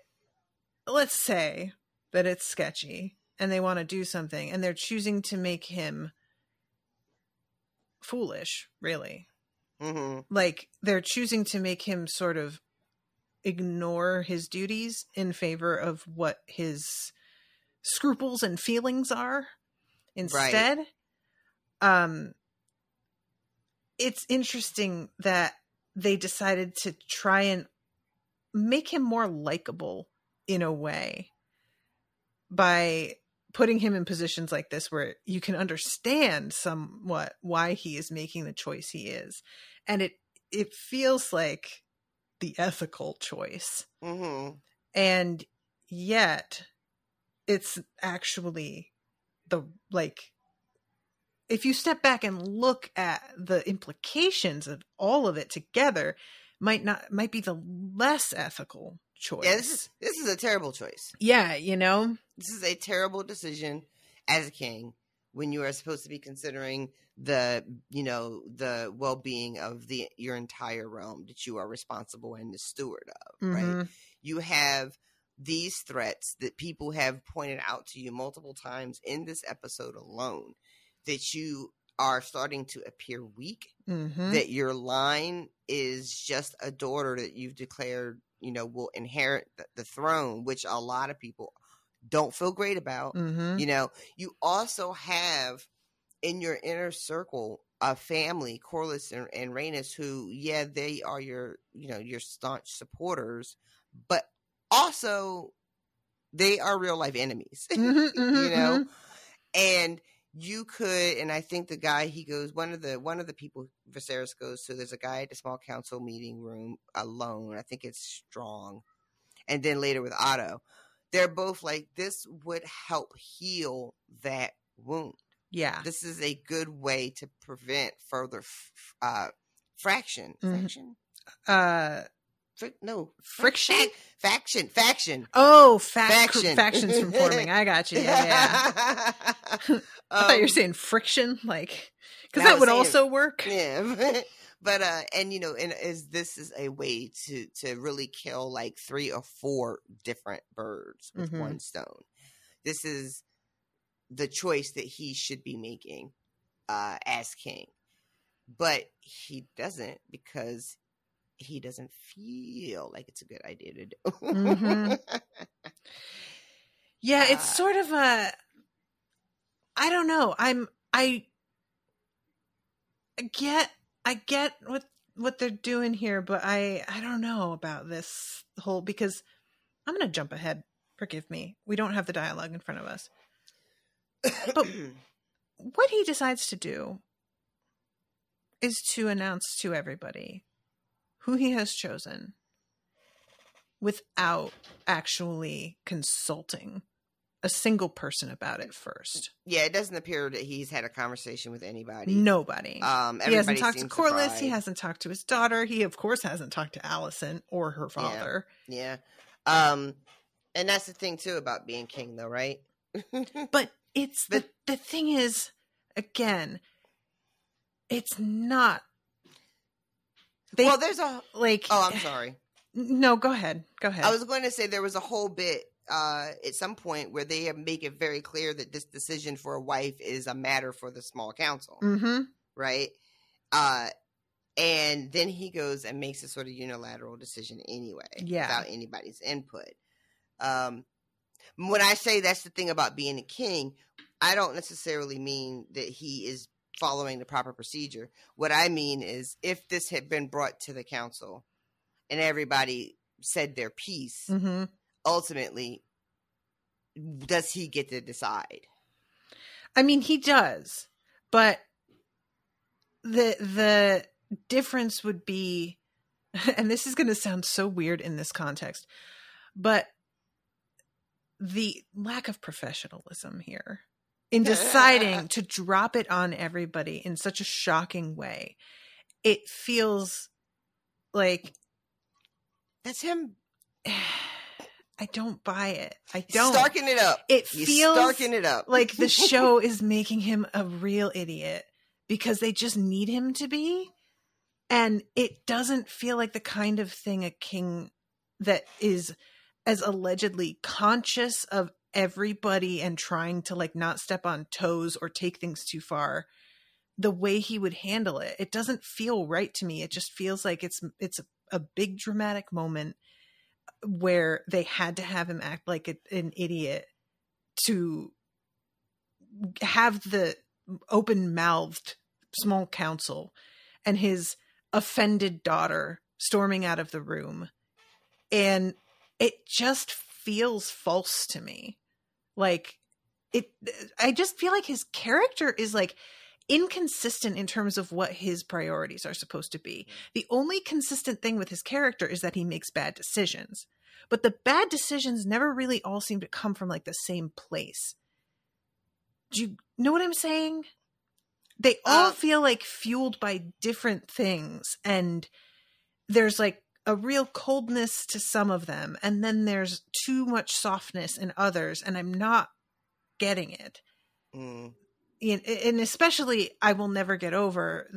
let's say that it's sketchy and they want to do something and they're choosing to make him foolish, really. Mm-hmm. Like, they're choosing to make him sort of ignore his duties in favor of what his scruples and feelings are instead. Right. It's interesting that they decided to try and make him more likable in a way by putting him in positions like this where you can understand somewhat why he is making the choice he is. And it feels like the ethical choice. Mm-hmm. And yet it's actually if you step back and look at the implications of all of it together, might be the less ethical choice. Yeah, this is a terrible choice. Yeah, you know? This is a terrible decision as a king when you are supposed to be considering the well-being of your entire realm that you are responsible and the steward of, Mm-hmm. right? You have these threats that people have pointed out to you multiple times in this episode alone, that you are starting to appear weak, Mm-hmm. that your line is just a daughter that you've declared, will inherit the throne, which a lot of people don't feel great about. Mm-hmm. You also have in your inner circle a family, Corlys and Rhaenys, who, yeah, they are your staunch supporters, but also they are real life enemies, Mm-hmm, mm-hmm. And you could, and I think the guy, he goes, one of the people Viserys goes to, there's a guy at the small council meeting room alone. I think it's Strong. And then later with Otto, they're both like, this would help heal that wound. Yeah. This is a good way to prevent further fraction. Mm-hmm. Fraction? Friction? Faction. Oh, faction. Factions from forming. I got you. Yeah. I thought you were saying friction, like, because that would also work. Yeah. But this is a way to really kill like 3 or 4 different birds with Mm-hmm. one stone. This is the choice that he should be making as king, but he doesn't, because he doesn't feel like it's a good idea to do. Mm-hmm. Yeah, it's sort of I don't know. I get what they're doing here, but I don't know about this whole, because I'm going to jump ahead. Forgive me. We don't have the dialogue in front of us. But what he decides to do is to announce to everybody who he has chosen without actually consulting a single person about it first. Yeah, it doesn't appear that he's had a conversation with anybody. Nobody. He hasn't talked to Corlys. Surprised. He hasn't talked to his daughter. He, of course, hasn't talked to Alicent or her father. Yeah. And that's the thing, too, about being king, though, right? But it's the thing is, again, it's not. There's a like. Oh, I'm sorry. No, go ahead. I was going to say there was a whole bit at some point where they make it very clear that this decision for a wife is a matter for the small council, mm-hmm. right? And then he goes and makes a sort of unilateral decision anyway, without anybody's input. When I say that's the thing about being a king, I don't necessarily mean that he is following the proper procedure. What I mean is, if this had been brought to the council and everybody said their piece, ultimately, does he get to decide? I mean, he does, but the difference would be, and this is going to sound so weird in this context, but the lack of professionalism here in deciding to drop it on everybody in such a shocking way. It feels like that's him. I don't buy it. I don't. Starking it up. He's starking it up. Like the show is making him a real idiot because they just need him to be. And it doesn't feel like the kind of thing a king that is as allegedly conscious of everybody and trying to like not step on toes or take things too far, the way he would handle it. It doesn't feel right to me. It just feels like it's a big dramatic moment where they had to have him act like an idiot to have the open-mouthed small council and his offended daughter storming out of the room. And it just feels false to me. Like I just feel like his character is like inconsistent in terms of what his priorities are supposed to be. The only consistent thing with his character is that he makes bad decisions. But the bad decisions never really all seem to come from like the same place. Do you know what I'm saying? They all feel like fueled by different things, and there's like a real coldness to some of them, and then there's too much softness in others, and I'm not getting it. And especially, I will never get over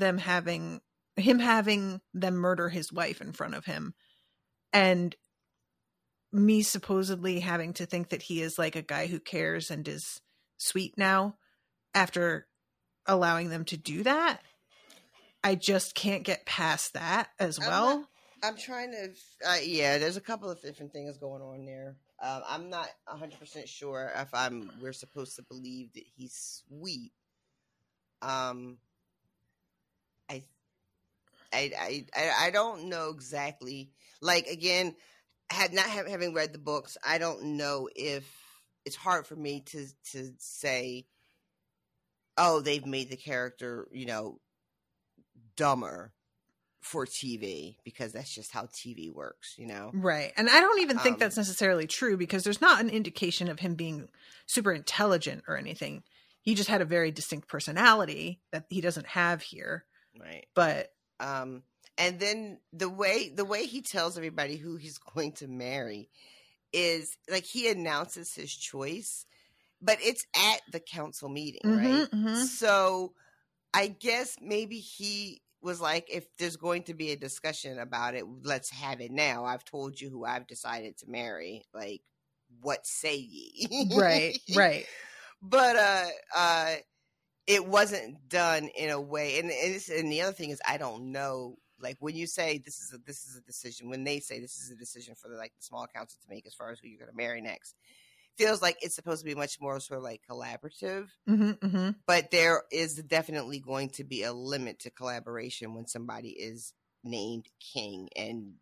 him having them murder his wife in front of him, and me supposedly having to think that he is like a guy who cares and is sweet now after allowing them to do that. I just can't get past that as well. I'm trying to, there's a couple of different things going on there. I'm not 100% sure if we're supposed to believe that he's sweet. I don't know exactly. Like, again, having read the books, I don't know if it's hard for me to say, oh, they've made the character, dumber for TV, because that's just how TV works, Right. And I don't even think that's necessarily true, because there's not an indication of him being super intelligent or anything. He just had a very distinct personality that he doesn't have here. Right. But and then the way he tells everybody who he's going to marry is like he announces his choice, but it's at the council meeting, right? So I guess maybe he was like, if there's going to be a discussion about it, let's have it now. I've told you who I've decided to marry. Like, what say ye? Right. But it wasn't done in a way. And the other thing is, I don't know. Like, when you say this is a decision, when they say this is a decision for the small council to make as far as who you're going to marry next, feels like it's supposed to be much more sort of like collaborative. But there is definitely going to be a limit to collaboration when somebody is named king and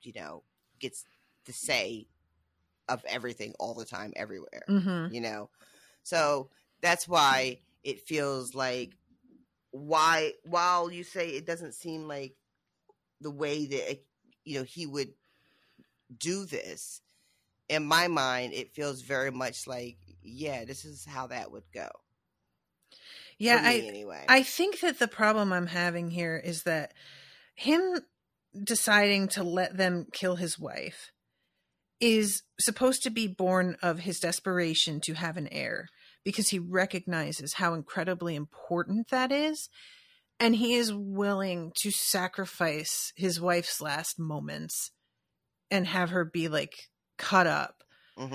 gets the say of everything all the time, everywhere. So that's why it feels like, while you say it doesn't seem like the way that he would do this, in my mind it feels very much like, this is how that would go. Anyway, I think that the problem I'm having here is that him deciding to let them kill his wife is supposed to be born of his desperation to have an heir, because he recognizes how incredibly important that is. And he is willing to sacrifice his wife's last moments and have her be cut up,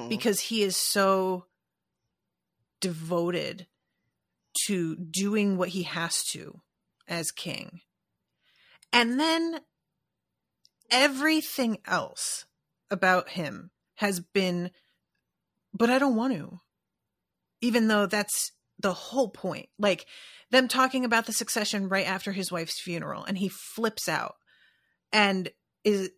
because he is so devoted to doing what he has to as king. And then everything else about him has been, but I don't want to, even though that's the whole point. Like them talking about the succession right after his wife's funeral, and he flips out and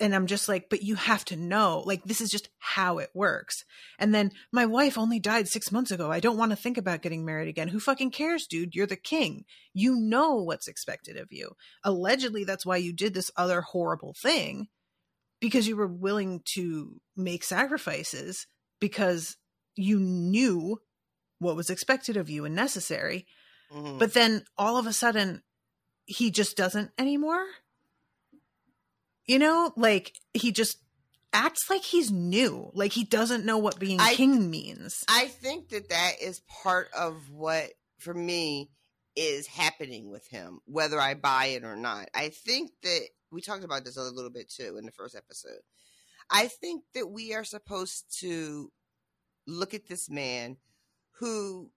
I'm just like, but you have to know, like, this is just how it works. And then my wife only died 6 months ago. I don't want to think about getting married again. Who fucking cares, dude? You're the king. You know what's expected of you. Allegedly, that's why you did this other horrible thing, because you were willing to make sacrifices because you knew what was expected of you and necessary. Mm-hmm. But then all of a sudden he just doesn't anymore. You know, like he just acts like he's new, like he doesn't know what being king means. I think that is part of what, for me, is happening with him, whether I buy it or not. I think that we talked about this a little bit too in the first episode. I think that we are supposed to look at this man who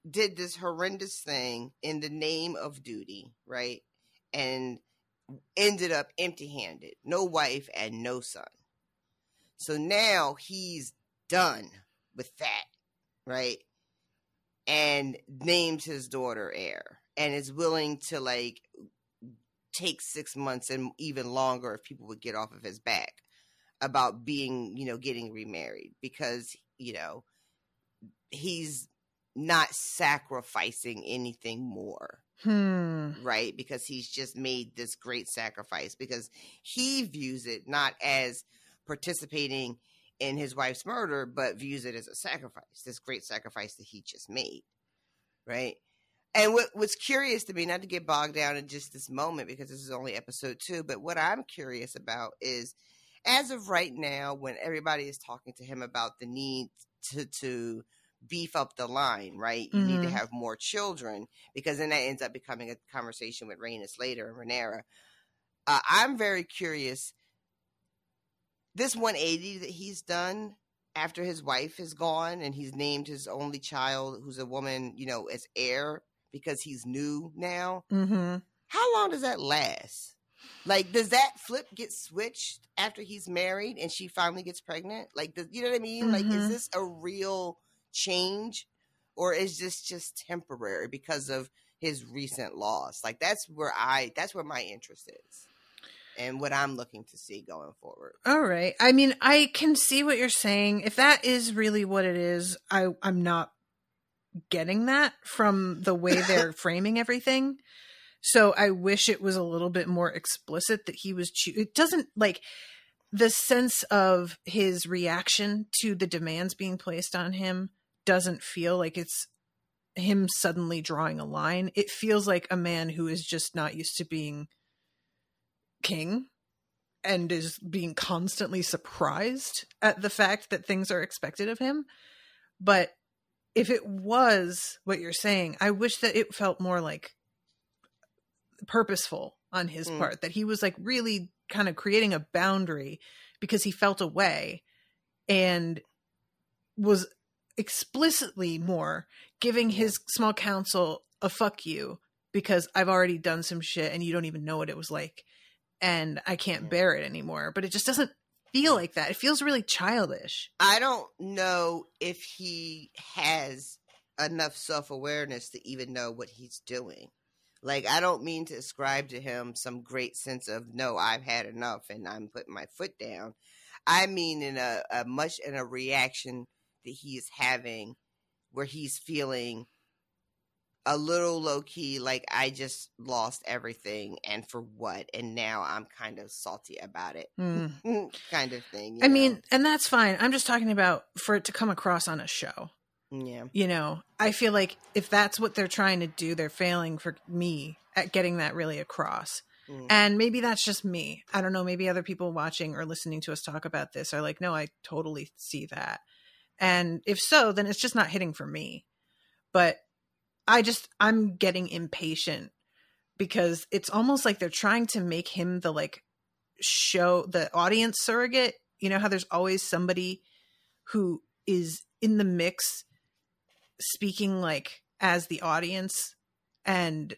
did this horrendous thing in the name of duty, right? And ended up empty-handed, no wife and no son. So now he's done with that, right? And names his daughter heir, and is willing to like take 6 months and even longer if people would get off of his back about being, getting remarried, because, he's not sacrificing anything more. Right? Because he's just made this great sacrifice, because he views it not as participating in his wife's murder, but views it as a sacrifice, this great sacrifice that he just made. Right? And what's curious to me, not to get bogged down in just this moment, because this is only episode 2, but what I'm curious about is, as of right now, when everybody is talking to him about the need to beef up the line, right? You need to have more children, because then that ends up becoming a conversation with Rhaenys later and Rhaenyra. I'm very curious. This 180 that he's done after his wife is gone, and he's named his only child, who's a woman, as heir, because he's new now. Mm-hmm. How long does that last? Like, does that flip get switched after he's married and she finally gets pregnant? Like, you know what I mean? Mm-hmm. Like, is this a real change, or is this just temporary because of his recent loss? Like, that's where my interest is and what I'm looking to see going forward. All right. I mean, I can see what you're saying. If that is really what it is, I'm not getting that from the way they're framing everything. So I wish it was a little bit more explicit that he was it doesn't, like, the sense of his reaction to the demands being placed on him doesn't feel like it's him suddenly drawing a line. It feels like a man who is just not used to being king and is being constantly surprised at the fact that things are expected of him. But if it was what you're saying, I wish that it felt more like purposeful on his part, that he was like really kind of creating a boundary because he felt a way and was explicitly more giving his small council a fuck you, because I've already done some shit and you don't even know what it was like and I can't bear it anymore. But it just doesn't feel like that. It feels really childish. I don't know if he has enough self-awareness to even know what he's doing. Like, I don't mean to ascribe to him some great sense of, no, I've had enough and I'm putting my foot down. I mean in a reaction that he is having where he's feeling a little low-key, like, I just lost everything, and for what? And now I'm kind of salty about it. Kind of thing. I mean, and that's fine. I'm just talking about for it to come across on a show. Yeah. I feel like if that's what they're trying to do, they're failing for me at getting that really across. And maybe that's just me. I don't know. Maybe other people watching or listening to us talk about this are like, no, I totally see that. And if so, then it's just not hitting for me. But I'm getting impatient because it's almost like they're trying to make him the the audience surrogate. You know how there's always somebody who is in the mix speaking like as the audience and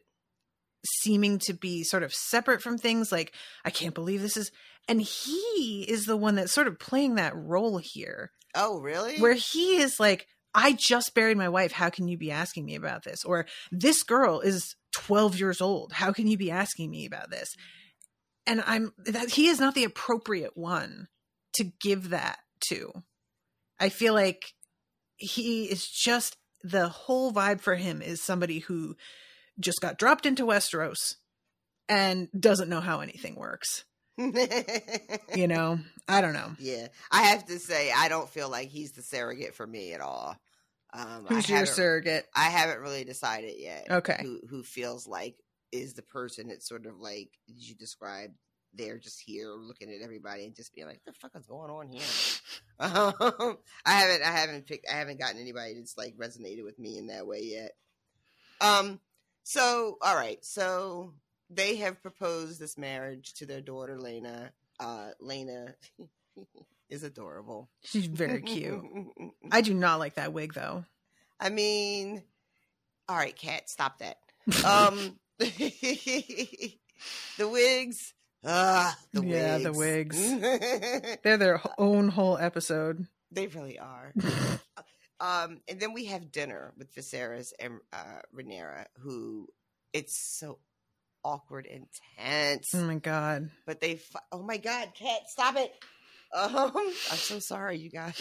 seeming to be sort of separate from things, like, I can't believe this is, and he is the one that's sort of playing that role here. Oh, really? Where he is like, I just buried my wife. How can you be asking me about this? Or this girl is 12 years old. How can you be asking me about this? And he is not the appropriate one to give that to. I feel like he is just, the whole vibe for him is somebody who just got dropped into Westeros and doesn't know how anything works. You know, I don't know. Yeah, I have to say, I don't feel like he's the surrogate for me at all. Who's your surrogate? I haven't really decided yet. Okay. Who feels like is the person that's sort of like, as you described, they're just here looking at everybody and just being like, "What the fuck is going on here?" I haven't gotten anybody that's like resonated with me in that way yet. So all right, so they have proposed this marriage to their daughter Lena. Lena is adorable. She's very cute. I do not like that wig though. I mean, all right, Kat, stop that. The wigs. The wigs. They're their own whole episode. They really are. And then we have dinner with Viserys and Rhaenyra, who it's so awkward and tense. Oh my god! But oh my god, Kat, stop it! I'm so sorry, you guys.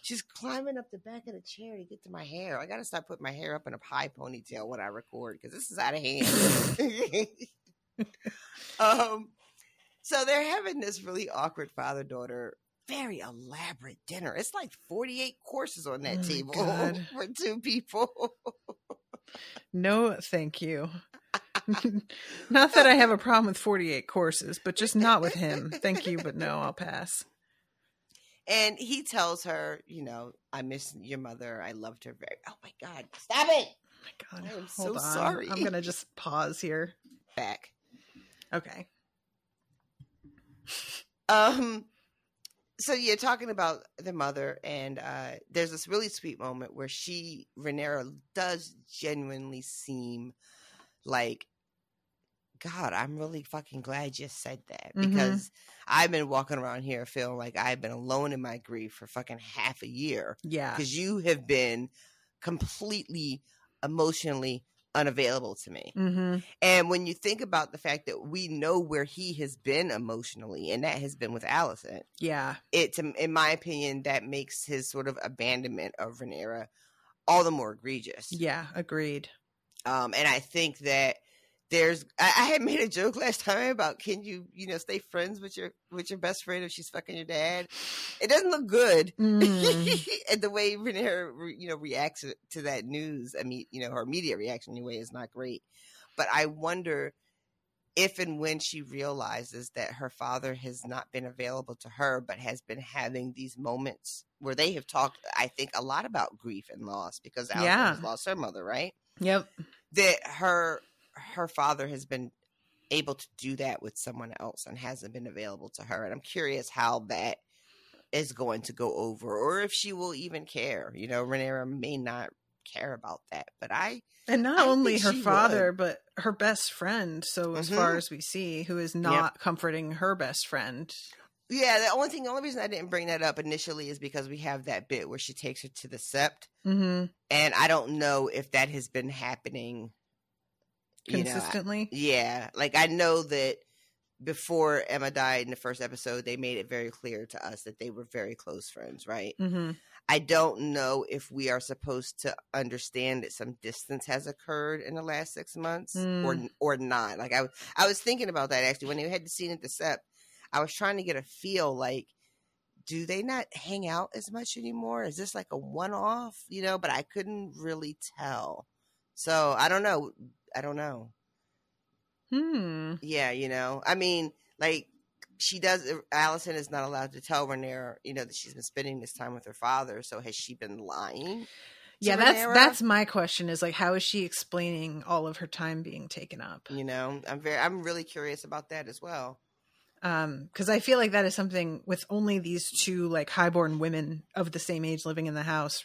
She's climbing up the back of the chair to get to my hair. I gotta start putting my hair up in a high ponytail when I record because this is out of hand. So they're having this really awkward father-daughter, very elaborate dinner. It's like 48 courses on that table for two people. No, thank you. Not that I have a problem with 48 courses, but just not with him. Thank you, but no, I'll pass. And he tells her, you know, I miss your mother. I loved her very. Oh my God, stop it! Oh my God, I am hold so on. sorry. I'm gonna just pause here. Back. Okay. So you're talking about the mother, and there's this really sweet moment where Rhaenyra does genuinely seem like, God, I'm really fucking glad you said that, because I've been walking around here feeling like I've been alone in my grief for fucking half a year. Yeah. Because you have been completely emotionally unavailable to me. And when you think about the fact that we know where he has been emotionally, and that has been with Alicent, in my opinion, that makes his sort of abandonment of Rhaenyra all the more egregious. Yeah, agreed. And I think that I had made a joke last time about, can you stay friends with your best friend if she's fucking your dad? It doesn't look good. And the way Rhaenyra, reacts to that news, I mean, her immediate reaction anyway is not great. But I wonder if and when she realizes that her father has not been available to her, but has been having these moments where they have talked, I think, a lot about grief and loss, because Alicent has lost her mother, right? Yep. That her father has been able to do that with someone else and hasn't been available to her. And I'm curious how that is going to go over, or if she will even care. Rhaenyra may not care about that, but and not only her father, but her best friend. So as far as we see, who is not comforting her best friend. Yeah. The only reason I didn't bring that up initially is because we have that bit where she takes her to the sept. And I don't know if that has been happening consistently. Like, I know that before Emma died in the first episode, they made it very clear to us that they were very close friends, right? I don't know if we are supposed to understand that some distance has occurred in the last 6 months or not. Like, I was thinking about that, actually, when they had the scene at the sept. I was trying to get a feel, like, do they not hang out as much anymore? Is this like a one-off? But I couldn't really tell. So I don't know. Yeah, I mean, like, Alicent is not allowed to tell Rhaenyra, that she's been spending this time with her father. So has she been lying? Yeah, that's my question, is like, how is she explaining all of her time being taken up? I'm really curious about that as well. Because I feel like that is something with only these two, like, highborn women of the same age living in the house.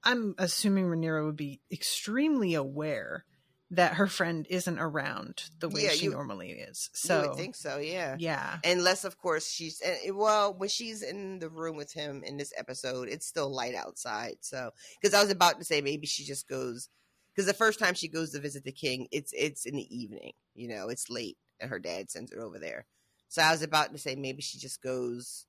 I'm assuming Rhaenyra would be extremely aware that her friend isn't around the way she you normally is. So you would think so, yeah. Yeah. Unless, of course, when she's in the room with him in this episode, it's still light outside. So, because I was about to say maybe she just goes, because the first time she goes to visit the king, it's in the evening, you know, it's late, and her dad sends her over there. So I was about to say maybe she just goes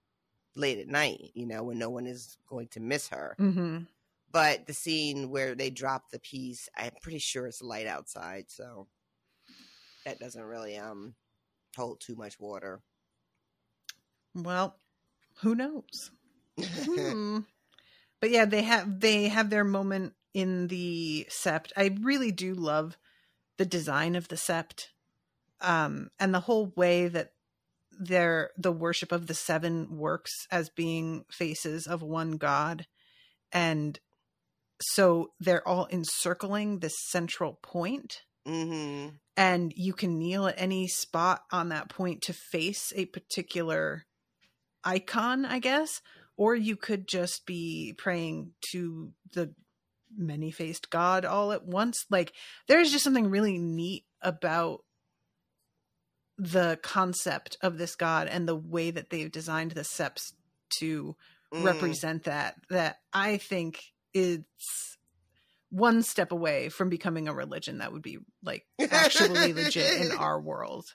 late at night, you know, when no one is going to miss her. Mm-hmm. But the scene where they drop the piece, I'm pretty sure it's light outside, so that doesn't really hold too much water. Well, who knows? But yeah, they have their moment in the sept. I really do love the design of the sept, and the whole way that the worship of the seven works as being faces of one god, and so they're all encircling this central point. Mm-hmm. And you can kneel at any spot on that point to face a particular icon, I guess, or you could just be praying to the many-faced god all at once. Like, there's just something really neat about the concept of this god and the way that they've designed the septs to represent that I think it's one step away from becoming a religion that would be like actually legit in our world.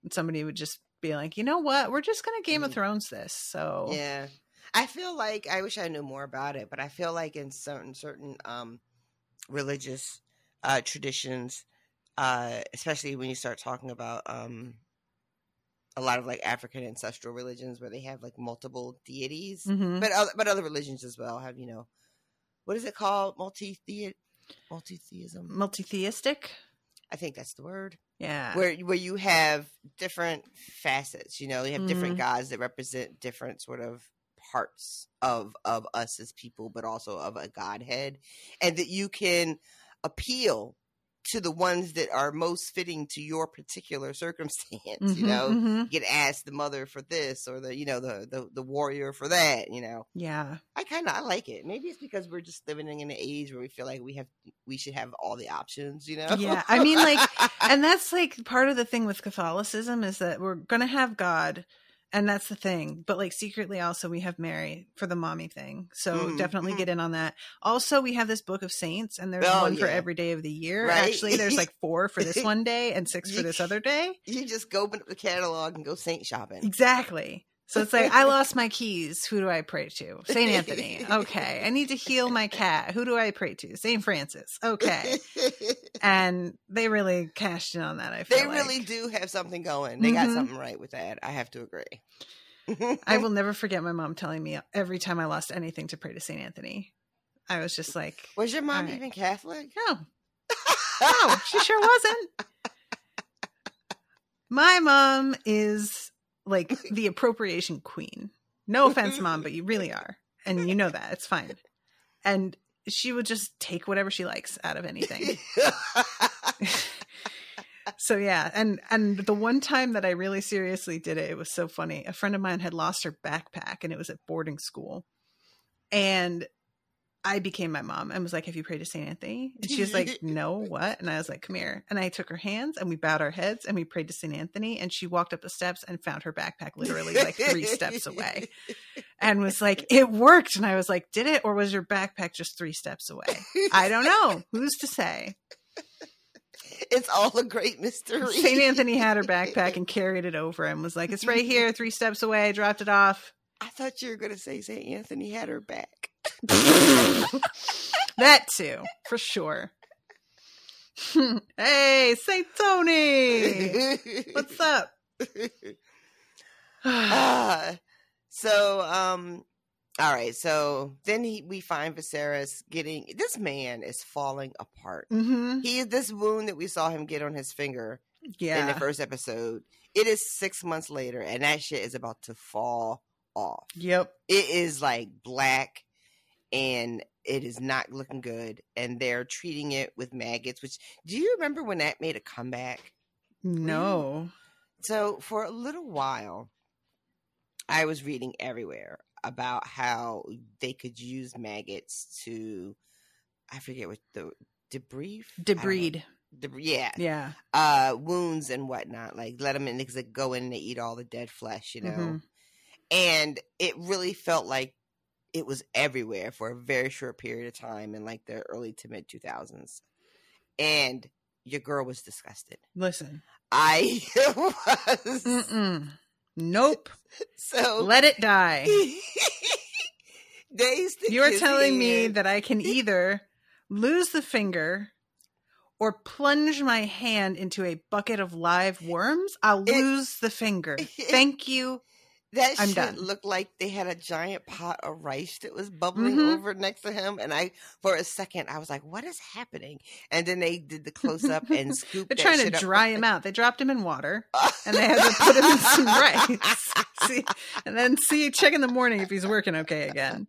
And somebody would just be like, you know what, we're just gonna Game of Thrones this. So yeah, I feel like, I wish I knew more about it, but I feel like in certain religious traditions, especially when you start talking about a lot of like African ancestral religions where they have like multiple deities, but other religions as well have, you know, what is it called? Multitheism? Multitheistic? I think that's the word. Yeah. Where you have different facets, you know, you have different gods that represent different sort of parts of us as people, but also of a godhead, and that you can appeal to the ones that are most fitting to your particular circumstance. You know, you can ask the mother for this, or the, you know, the warrior for that, you know. Yeah. I like it. Maybe it's because we're just living in an age where we feel like we should have all the options, you know? Yeah. I mean, like, and that's like part of the thing with Catholicism is that we're going to have God, and that's the thing. But like secretly also we have Mary for the mommy thing. So definitely get in on that. Also, we have this book of saints, and there's one for every day of the year. Right? Actually, there's like 4 for this one day and 6 for this other day. You just go open up the catalog and go saint shopping. Exactly. So it's like, I lost my keys. Who do I pray to? St. Anthony. Okay. I need to heal my cat. Who do I pray to? St. Francis. Okay. And they really cashed in on that, I feel They really do have something going. They got something right with that. I have to agree. I will never forget my mom telling me every time I lost anything to pray to St. Anthony. I was just like... Was your mom even Catholic? No. No, she sure wasn't. My mom is... like the appropriation queen. No offense, Mom, but you really are. And you know that. It's fine. And she would just take whatever she likes out of anything. So yeah. And the one time that I really seriously did it, it was so funny. A friend of mine had lost her backpack, and it was at boarding school. And I became my mom and was like, have you prayed to St. Anthony? And she was like, no, what? And I was like, come here. And I took her hands and we bowed our heads and we prayed to St. Anthony. And she walked up the steps and found her backpack literally like 3 steps away and was like, it worked. And I was like, did it? Or was your backpack just 3 steps away? I don't know. Who's to say? It's all a great mystery. St. Anthony had her backpack and carried it over and was like, it's right here, 3 steps away. I dropped it off. I thought you were going to say St. Anthony had her back. That too, for sure. Hey, St. Tony! What's up? All right. So then we find Viserys getting, this man is falling apart. He is this wound that we saw him get on his finger in the first episode. It is 6 months later, and that shit is about to fall off. Yep. It is like black, and it is not looking good. And they're treating it with maggots, which, do you remember when that made a comeback? No. So for a little while, I was reading everywhere about how they could use maggots to, I forget what the debride. wounds and whatnot. Like, let them in, because they go in and they eat all the dead flesh, you know. Mm-hmm. And it really felt like it was everywhere for a very short period of time in like the early to mid 2000s. And your girl was disgusted. Listen, I was. Mm-mm. Nope. So let it die. You're telling me that I can either lose the finger or plunge my hand into a bucket of live worms. I'll lose the finger. Thank you. That I'm shit done. looked like they had a giant pot of rice that was bubbling over next to him. And for a second, I was like, what is happening? And then they did the close up and scooped They're that trying shit to up. dry him out. They dropped him in water and they had to put him in some rice. Check in the morning if he's working okay again.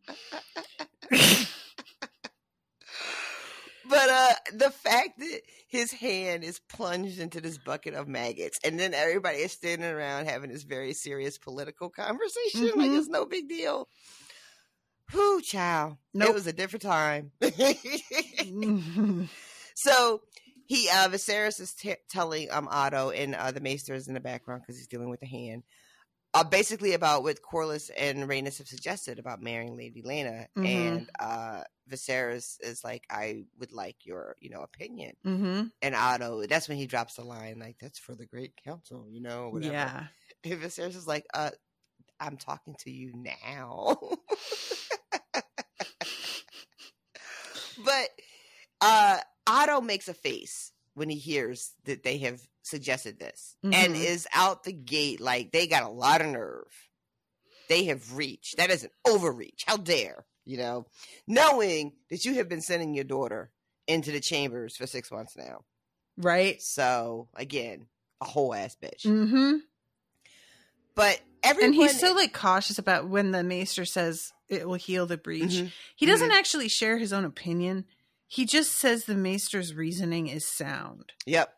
But the fact that his hand is plunged into this bucket of maggots, and then everybody is standing around having this very serious political conversation, like it's no big deal. Whew, child. Nope. It was a different time. So Viserys is telling Otto, and the Maester is in the background because he's dealing with the hand. Basically about what Corlys and Rhaenys have suggested about marrying Lady Lena. And Viserys is like, I would like your, opinion. And Otto, that's when he drops the line, like, that's for the Great Council, whatever. Yeah. And Viserys is like, I'm talking to you now. But Otto makes a face when he hears that they have suggested this and is out the gate like they got a lot of nerve. They have reached. That is an overreach. How dare, knowing that you have been sending your daughter into the chambers for 6 months now. Right. So, again, a whole ass bitch. But everyone... And he's so, cautious about when the Maester says it will heal the breach. He doesn't actually share his own opinion. He just says the Maester's reasoning is sound. Yep.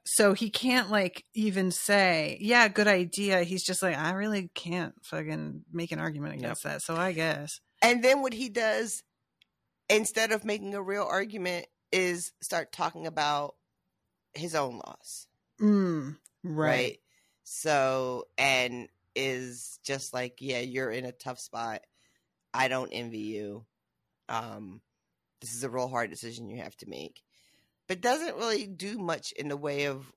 So he can't even say, yeah, good idea. He's just like, I really can't fucking make an argument against that. So I guess. And then what he does, instead of making a real argument, is start talking about his own loss. Right. So, and is just like, yeah, you're in a tough spot. I don't envy you. This is a real hard decision you have to make. But doesn't really do much in the way of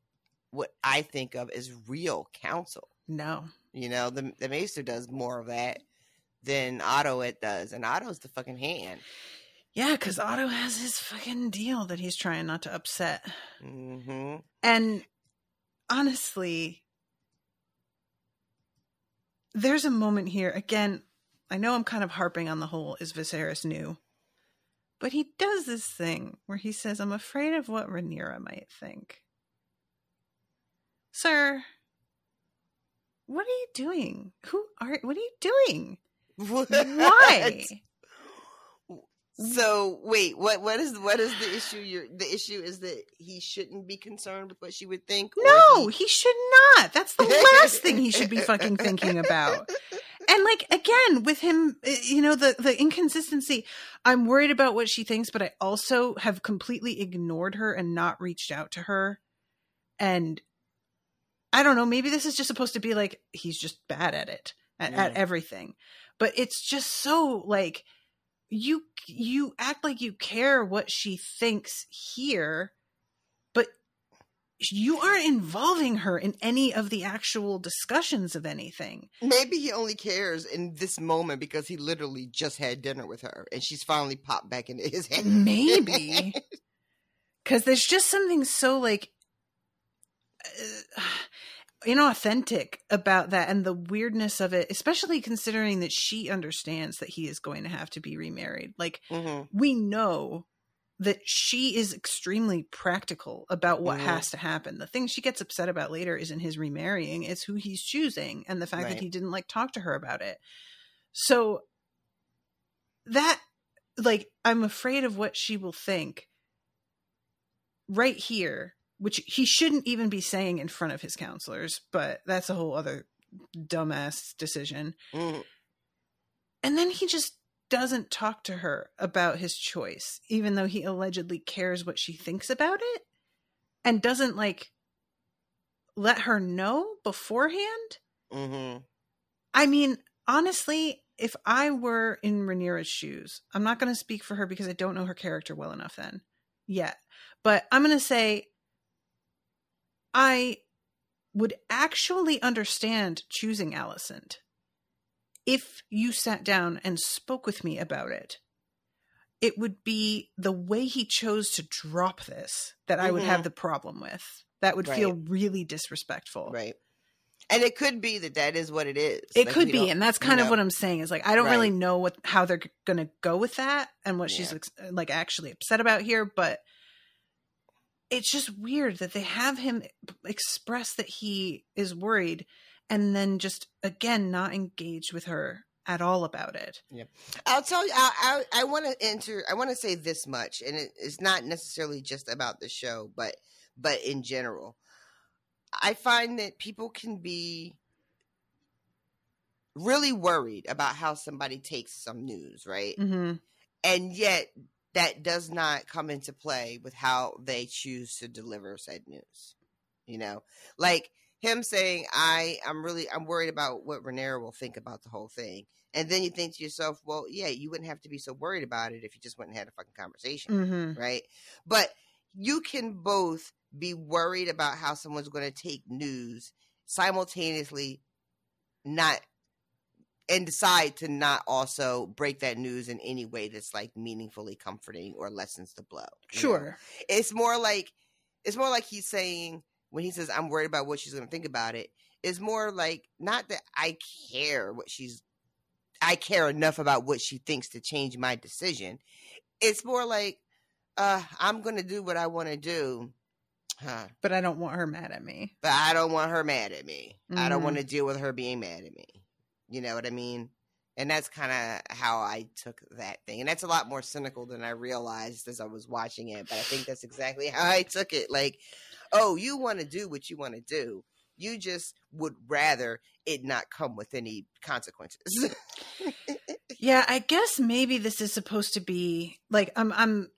what I think of as real counsel. No. The Maester does more of that than Otto does. And Otto's the fucking hand. Yeah, because Otto has his fucking deal that he's trying not to upset. And honestly, there's a moment here. Again, I know I'm kind of harping on the whole, is Viserys new? But he does this thing where he says, I'm afraid of what Rhaenyra might think. Sir, what are you doing? What are you doing? Why? So wait, what is the issue? The issue is that he shouldn't be concerned with what she would think? No, he should not. That's the last thing he should be fucking thinking about. And again, with him, the inconsistency, I'm worried about what she thinks, but I also have completely ignored her and not reached out to her. And I don't know, maybe this is just supposed to be he's just bad at it, at everything. But it's just so you act like you care what she thinks here, but you aren't involving her in any of the actual discussions of anything. Maybe he only cares in this moment because he literally just had dinner with her and she's finally popped back into his head. Maybe. Because there's just something so inauthentic about that and the weirdness of it, especially considering that she understands that he is going to have to be remarried. We know that she is extremely practical about what has to happen. The thing she gets upset about later isn't his remarrying, it's who he's choosing and the fact that he didn't talk to her about it. So that I'm afraid of what she will think right here, which he shouldn't even be saying in front of his counselors, but that's a whole other dumbass decision. And then he just doesn't talk to her about his choice, even though he allegedly cares what she thinks about it. and doesn't like let her know beforehand. Mm-hmm. I mean, honestly, if I were in Rhaenyra's shoes, I'm not going to speak for her because I don't know her character well enough then yet. But I'm going to say I would actually understand choosing Alicent if you sat down and spoke with me about it. It would be the way he chose to drop this that I would have the problem with. That would feel really disrespectful. Right. And it could be that is what it is. It like, could be. And that's kind of what I'm saying is like, I don't really know how they're going to go with that and what she's like actually upset about here. But it's just weird that they have him express that he is worried and then just, again, not engage with her at all about it. Yeah. I'll tell you, I want to say this much, and it's not necessarily just about the show, but in general. I find that people can be really worried about how somebody takes some news, right? Mm-hmm. And yet that does not come into play with how they choose to deliver said news. You know, like him saying, I'm worried about what Rhaenyra will think about the whole thing. And then you think to yourself, well, yeah, you wouldn't have to be so worried about it if you just went and had a fucking conversation, right? But you can both be worried about how someone's going to take news simultaneously and decide to not also break that news in any way that's like meaningfully comforting or lessens the blow. Sure. Know? It's more like he's saying when he says, I'm worried about what she's going to think about it. It's more like not that I care enough about what she thinks to change my decision. It's more like, I'm going to do what I want to do. But I don't want her mad at me. I don't want to deal with her being mad at me. You know what I mean? And that's kind of how I took that thing. And that's a lot more cynical than I realized as I was watching it. But I think that's exactly how I took it. Like, oh, you want to do what you want to do. You just would rather it not come with any consequences. Yeah, I guess maybe this is supposed to be like, I'm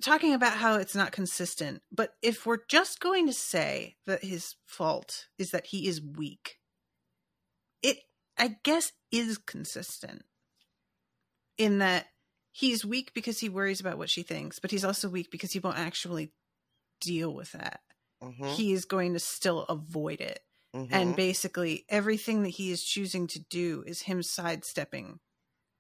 talking about how it's not consistent, but if we're just going to say that his fault is that he is weak, it, I guess, is consistent in that he's weak because he worries about what she thinks, but he's also weak because he won't actually deal with that. Mm-hmm. He is going to still avoid it. Mm-hmm. And basically everything that he is choosing to do is him sidestepping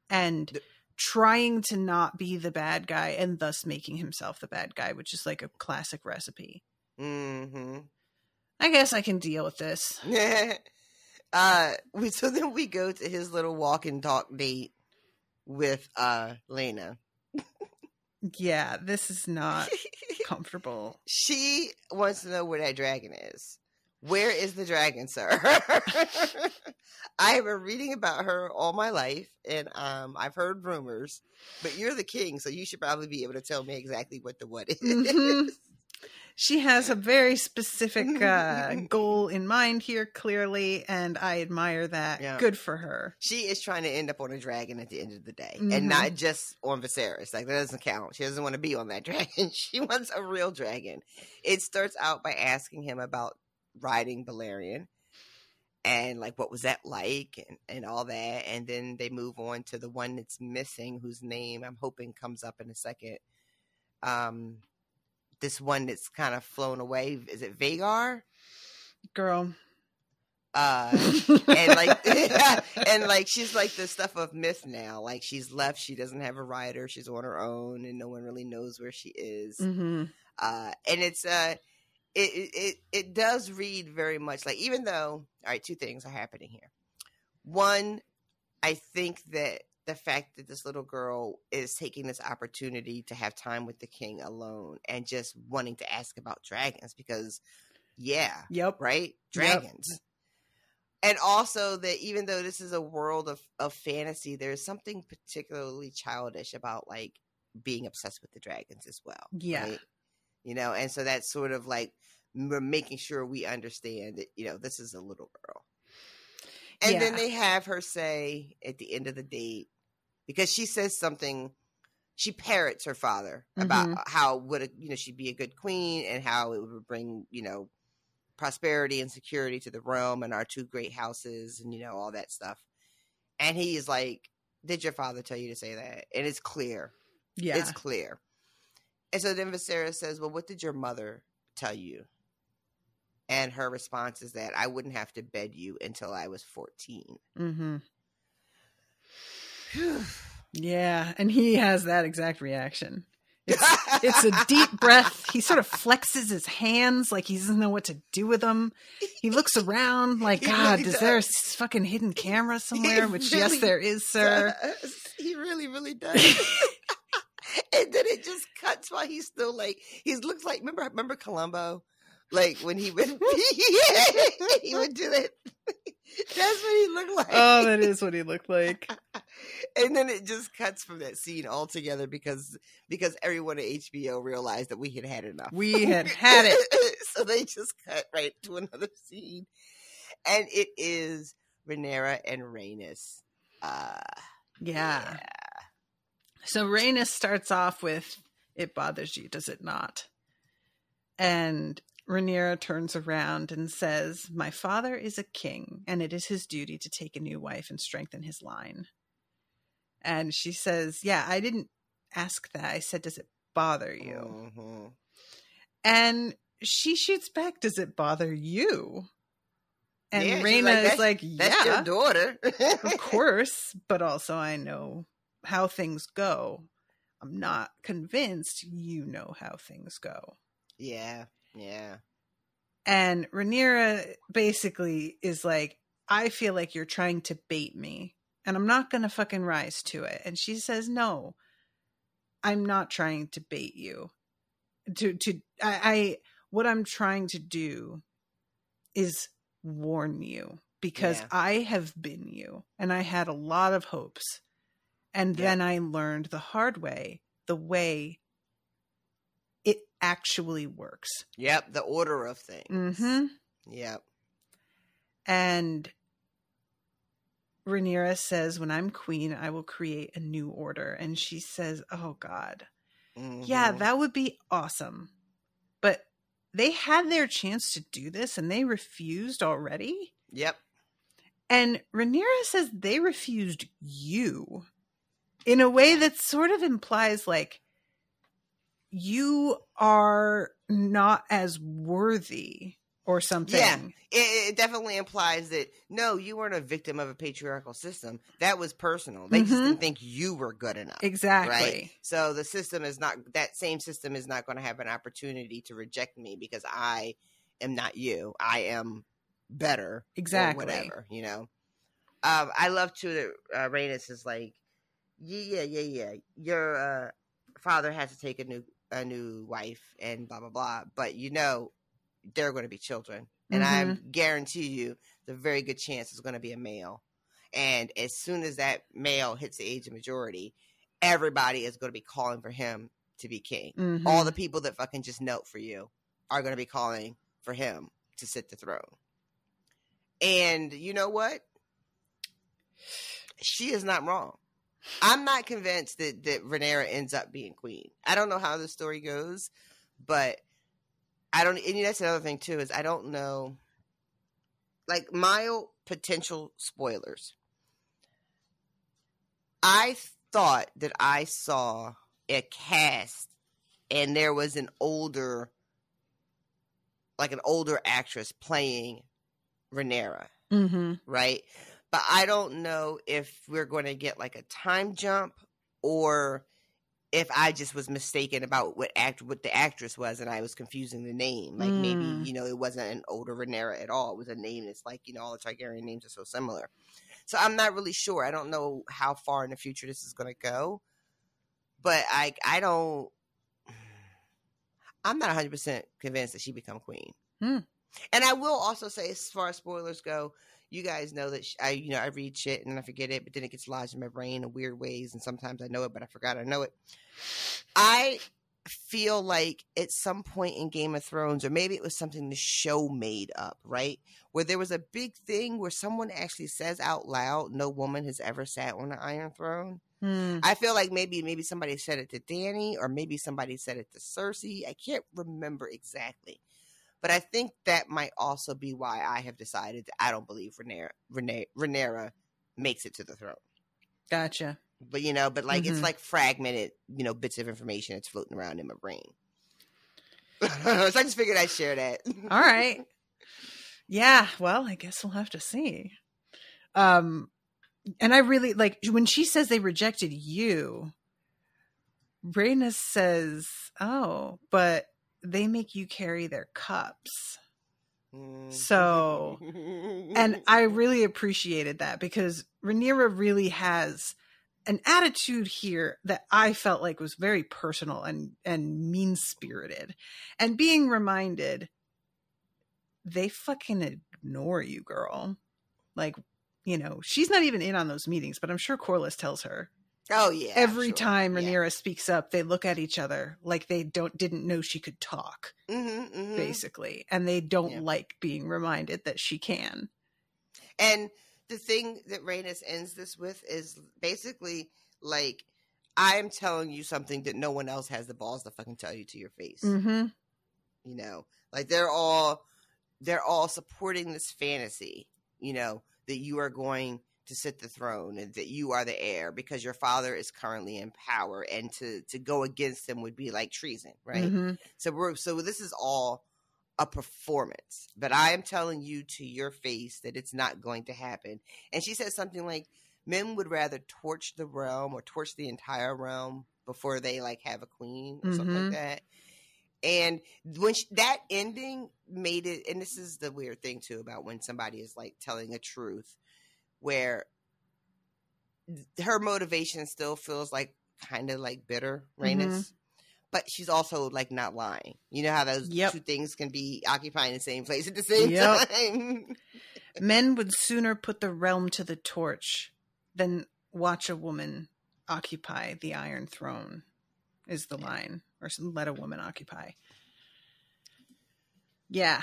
and trying to not be the bad guy and thus making himself the bad guy, which is like a classic recipe. Mm-hmm. I guess I can deal with this. So then we go to his little walk and talk date with Lena. Yeah, this is not comfortable. She wants to know where that dragon is. Where is the dragon, sir? I have been reading about her all my life, and I've heard rumors, but you're the king, so you should probably be able to tell me exactly what the what is. Mm-hmm. She has a very specific goal in mind here, clearly, and I admire that. Yeah. Good for her. She is trying to end up on a dragon at the end of the day, and not just on Viserys. Like, that doesn't count. She doesn't want to be on that dragon. She wants a real dragon. It starts out by asking him about riding Balerion and like what was that like and all that, and then they move on to the one that's missing, whose name I'm hoping comes up in a second. This one that's kind of flown away, is it Vhagar? Girl. And like and like she's like the stuff of myth now. Like she's left, she doesn't have a rider, she's on her own, and no one really knows where she is. Mm-hmm. And it's it does read very much like, even though, all right, two things are happening here. One, I think that the fact that this little girl is taking this opportunity to have time with the king alone and just wanting to ask about dragons because, right? Dragons. Yep. And also that even though this is a world of fantasy, there's something particularly childish about like being obsessed with the dragons as well. Yeah. Right? You know, and so that's sort of like we're making sure we understand that, you know, this is a little girl. And then they have her say at the end of the date, because she says something she parrots her father about how would she'd be a good queen and how it would bring prosperity and security to the realm and our two great houses and all that stuff. And he is like, did your father tell you to say that? And it's clear. Yeah, it's clear. And so then Viserys says, well, what did your mother tell you? And her response is that I wouldn't have to bed you until I was 14. Yeah, and he has that exact reaction. It's a deep breath. He sort of flexes his hands like he doesn't know what to do with them. He looks around like, God, really is there a fucking hidden camera somewhere? Which, really, yes, there is, sir. He really, really does. And then it just cuts while he's still like, he looks like, remember Columbo? Like when he would, he would do that. That's what he looked like. Oh, that is what he looked like. And then it just cuts from that scene altogether because everyone at HBO realized that we had had enough. We had had it. So they just cut right to another scene. And it is Rhaenyra and Rhaenys. Yeah. So Rhaenys starts off with, it bothers you, does it not? And Rhaenyra turns around and says, my father is a king, and it is his duty to take a new wife and strengthen his line. And she says, yeah, I didn't ask that. I said, does it bother you? And she shoots back, does it bother you? And Rhaena is like, yeah. That's your daughter. Of course. But also I know how things go. I'm not convinced you know how things go. Yeah. Yeah. And Rhaenyra basically is like, I feel like you're trying to bait me and I'm not going to fucking rise to it. And she says, no, I'm not trying to bait you. What I'm trying to do is warn you because I have been you and I had a lot of hopes. And then I learned the hard way, the way it actually works. Yep, the order of things. Yep. And Rhaenyra says, when I'm queen, I will create a new order. And she says, oh, God. Yeah, that would be awesome. But they had their chance to do this and they refused already. Yep. And Rhaenyra says they refused you in a way that sort of implies like, you are not as worthy or something. Yeah, it definitely implies that, no, you weren't a victim of a patriarchal system. That was personal. They just didn't think you were good enough. Exactly. Right? So the system is not, that same system is not going to have an opportunity to reject me because I am not you. I am better. Exactly. Or whatever, I love too that Rhaenys is like, yeah. Your father has to take a new wife and blah blah blah, but there are going to be children, and I guarantee you the very good chance is going to be a male, and as soon as that male hits the age of majority, everybody is going to be calling for him to be king. All the people that fucking just knelt for you are going to be calling for him to sit the throne. And you know what, she is not wrong. I'm not convinced that Rhaenyra ends up being queen. I don't know how the story goes, but I don't. And that's another thing too, is I don't know. Like, mild potential spoilers. I thought that I saw a cast, and there was an older actress playing Rhaenyra, right? But I don't know if we're going to get like a time jump or if I just was mistaken about what the actress was and I was confusing the name. Like maybe, it wasn't an older Rhaenyra at all. It was a name that's like, all the Targaryen names are so similar. So I'm not really sure. I don't know how far in the future this is going to go. But I'm not 100% convinced that she become queen. And I will also say, as far as spoilers go, you guys know that I read shit and I forget it, but then it gets lodged in my brain in weird ways, and sometimes I know it, but I forgot I know it. I feel like at some point in Game of Thrones, or maybe it was something the show made up, right? Where there was a big thing where someone actually says out loud, no woman has ever sat on an Iron Throne. I feel like maybe somebody said it to Dany, or maybe somebody said it to Cersei. I can't remember exactly. But I think that might also be why I have decided that I don't believe Rhaenyra makes it to the throne. Gotcha. But, it's like fragmented, bits of information that's floating around in my brain. So I just figured I'd share that. All right. Yeah, well, I guess we'll have to see. And I really, like, when she says they rejected you, Rhaena says, oh, but they make you carry their cups. So, and I really appreciated that, because Rhaenyra really has an attitude here that I felt like was very personal and mean-spirited. And being reminded, they fucking ignore you, girl. Like, she's not even in on those meetings, but I'm sure Corlys tells her. Oh yeah. Every time Rhaenyra speaks up, they look at each other like they didn't know she could talk, basically. And they don't like being reminded that she can. And the thing that Rhaenys ends this with is basically like, I'm telling you something that no one else has the balls to fucking tell you to your face. Like they're all supporting this fantasy, that you are going to sit the throne and that you are the heir because your father is currently in power, and to go against him would be like treason, right? So this is all a performance, but I am telling you to your face that it's not going to happen. And she says something like, men would rather torch the realm or torch the entire realm before they like have a queen or something like that. And when that ending made it, and this is the weird thing too about when somebody is like telling a truth, where her motivation still feels like kind of like bitter, Rhaenys, but she's also like not lying. You know how those two things can be occupying the same place at the same time. Men would sooner put the realm to the torch than watch a woman occupy the Iron Throne, is the line. Or let a woman occupy. Yeah.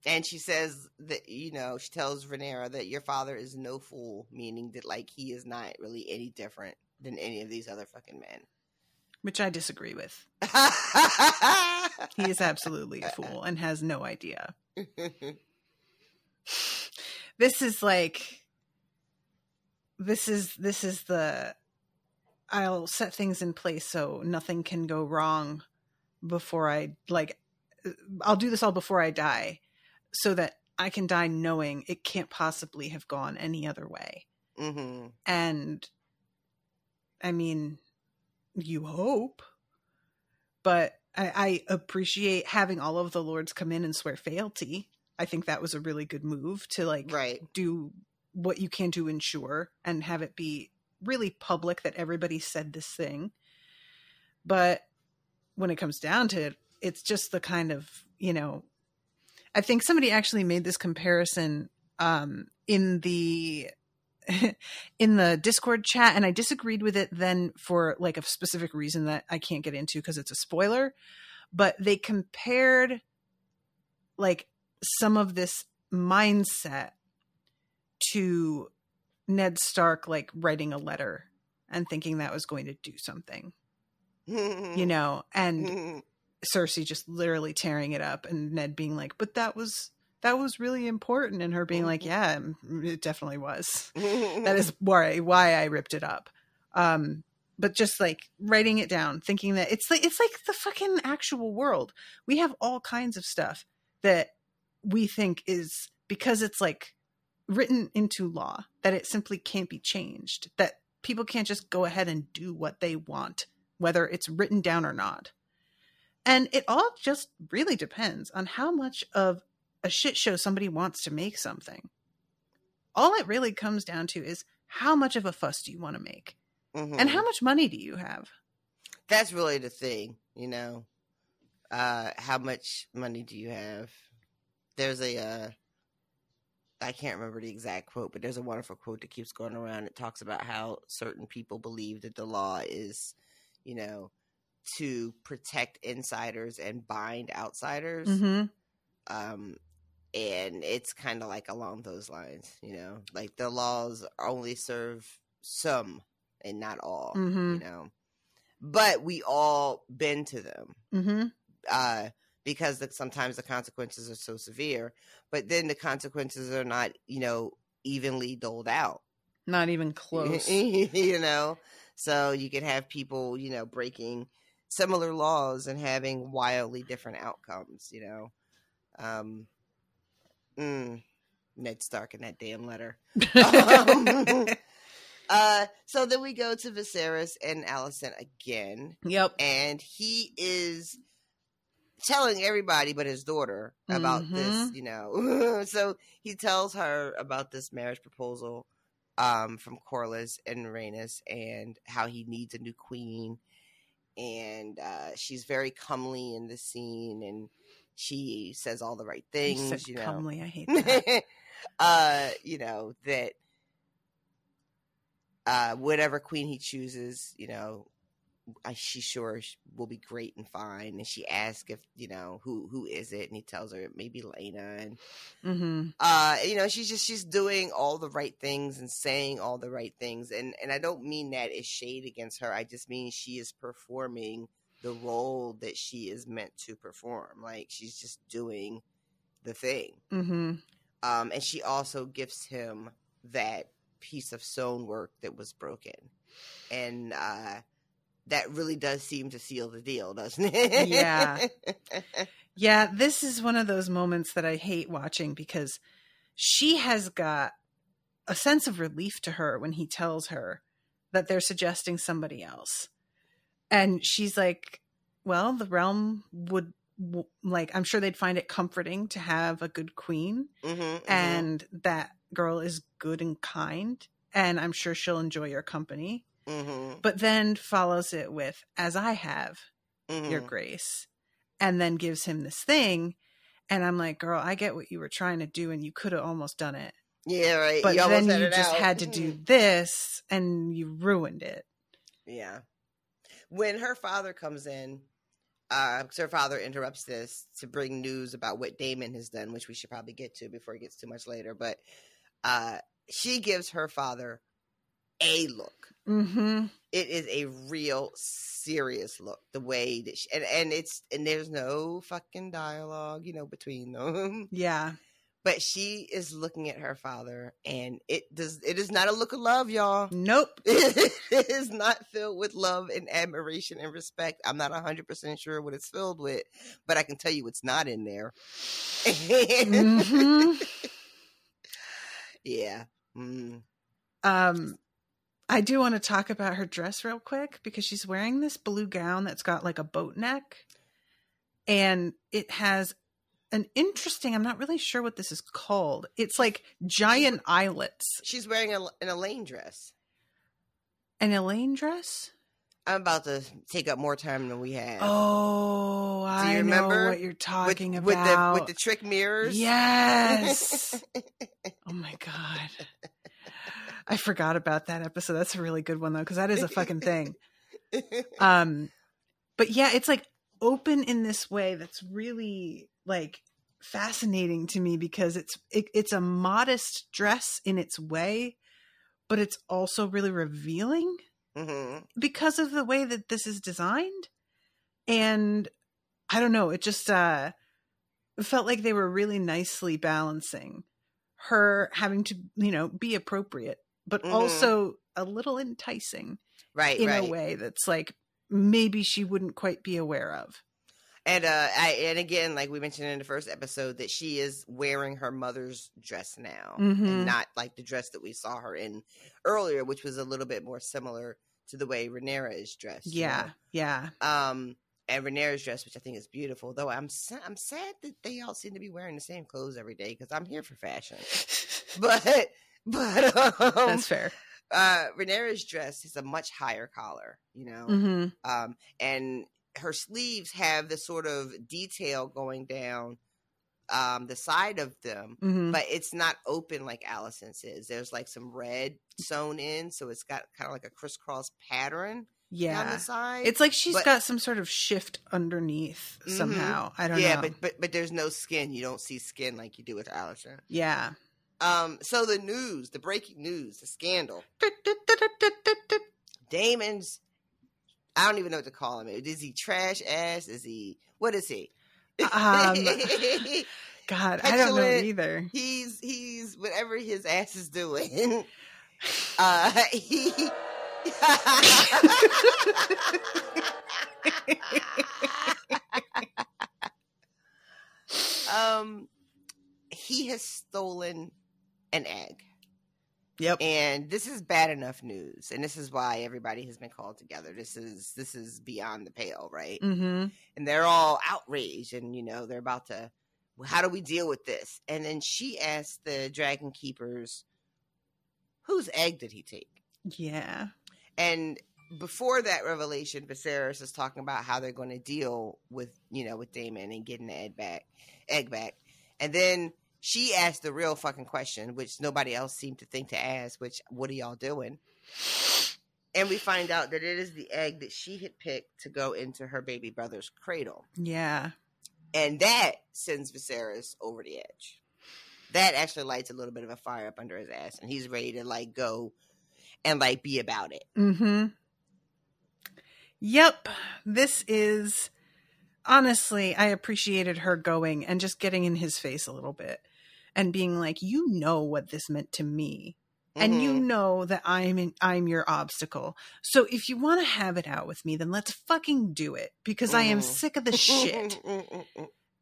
And she says that, she tells Rhaenyra that your father is no fool, meaning that, like, he is not really any different than any of these other fucking men. Which I disagree with. He is absolutely a fool and has no idea. This is the, I'll set things in place so nothing can go wrong before I'll do this all before I die, so that I can die knowing it can't possibly have gone any other way. And I mean, you hope, but I appreciate having all of the lords come in and swear fealty. I think that was a really good move to do what you can to ensure and have it be really public that everybody said this thing. But when it comes down to it, it's just the kind of, I think somebody actually made this comparison in the Discord chat, and I disagreed with it then for like a specific reason that I can't get into because it's a spoiler. But they compared like some of this mindset to Ned Stark like writing a letter and thinking that was going to do something, and Cersei just literally tearing it up and Ned being like, but that was really important, and her being like, yeah, it definitely was. That is why I ripped it up. But just like writing it down, thinking that it's like the fucking actual world. We have all kinds of stuff that we think is, because it's like written into law, that it simply can't be changed, that people can't just go ahead and do what they want, whether it's written down or not. And it all just really depends on how much of a shit show somebody wants to make something. All it really comes down to is how much of a fuss do you want to make? And how much money do you have? That's really the thing, how much money do you have? There's I can't remember the exact quote, but there's a wonderful quote that keeps going around. It talks about how certain people believe that the law is, to protect insiders and bind outsiders. Mm-hmm. And it's kind of like along those lines, you know, like the laws only serve some and not all, you know, but we all bend to them because sometimes the consequences are so severe, but then the consequences are not, you know, evenly doled out. Not even close. You know, so you can have people, you know, breaking similar laws and having wildly different outcomes, you know. Ned Stark in that damn letter. So then we go to Viserys and Alicent again. Yep. And he is telling everybody but his daughter about this, you know. So he tells her about this marriage proposal from Corlys and Rhaenys and how he needs a new queen. And she's very comely in the scene, and she says all the right things. You know, comely. I hate that. You know, that whatever queen he chooses, you know, she's sure will be great and fine. And she asks if, you know, who is it, and he tells her it may be Lena. And you know, she's doing all the right things and saying all the right things. And I don't mean that as shade against her. I just mean she is performing the role that she is meant to perform. Like, she's just doing the thing. And she also gives him that piece of stonework that was broken. And that really does seem to seal the deal, doesn't it? Yeah. Yeah, this is one of those moments that I hate watching, because she has got a sense of relief to her when he tells her that they're suggesting somebody else. And she's like, well, the realm would, like, I'm sure they'd find it comforting to have a good queen. And that girl is good and kind. And I'm sure she'll enjoy your company. But then follows it with, as I have, your grace. And then gives him this thing. And I'm like, girl, I get what you were trying to do, and you could have almost done it. Yeah, right. But then you just had to do this, and you ruined it. Yeah. When her father comes in, her father interrupts this to bring news about what Daemon has done, which we should probably get to before it gets too much later. But she gives her father a look. It is a real serious look. The way that she, and there's no fucking dialogue, you know, between them. Yeah. But she is looking at her father, and it is not a look of love, y'all. Nope. It is not filled with love and admiration and respect. I'm not 100% sure what it's filled with, but I can tell you it's not in there. Yeah. I do want to talk about her dress real quick, because she's wearing this blue gown that's got like a boat neck, and it has an interesting, I'm not really sure what this is called. It's like giant eyelets. She's wearing an Elaine dress. An Elaine dress? I'm about to take up more time than we have. Oh, I know what you're talking about. With the trick mirrors? Yes. Oh my God. I forgot about that episode. That's a really good one, though, because that is a fucking thing. But yeah, it's like open in this way that's really like fascinating to me, because it's a modest dress in its way, but it's also really revealing because of the way that this is designed. And I don't know, it just felt like they were really nicely balancing her having to, you know, be appropriate, but also a little enticing, in a way that's like maybe she wouldn't quite be aware of. And and again, like we mentioned in the first episode, that she is wearing her mother's dress now, and not like the dress that we saw her in earlier, which was a little bit more similar to the way Rhaenyra is dressed. Yeah, yeah. And Rhaenyra's dress, which I think is beautiful, though I'm sad that they all seem to be wearing the same clothes every day, because I'm here for fashion. but That's fair. Rhaenyra's dress is a much higher collar, you know, and her sleeves have this sort of detail going down the side of them, but it's not open like Alicent's is. There's like some red sewn in, so it's got kind of like a crisscross pattern. down the side. It's like she's got some sort of shift underneath somehow. I don't know. Yeah, but there's no skin. You don't see skin like you do with Alicent. Yeah. So the breaking news, the scandal. Damon's, I don't even know what to call him. Is he trash ass? What is he? God, I don't know either. He's whatever his ass is doing. He has stolen an egg. Yep. And this is bad enough news, and this is why everybody has been called together. This is beyond the pale, right? Mm-hmm. And they're all outraged, and they're about to. Well, how do we deal with this? And then she asked the dragon keepers, "Whose egg did he take?" Yeah. And before that revelation, Viserys is talking about how they're going to deal with with Daemon and getting the egg back, and then she asked the real fucking question, which nobody else seemed to think to ask, which, what are y'all doing? And we find out that it is the egg that she had picked to go into her baby brother's cradle. Yeah. And that sends Viserys over the edge. That actually lights a little bit of a fire up under his ass, and he's ready to go and be about it. Mm-hmm. Yep. This is, honestly, I appreciated her going and just getting in his face a little bit. And being like, what this meant to me. And you know that I'm your obstacle. So if you want to have it out with me, then let's fucking do it. Because I am sick of the shit.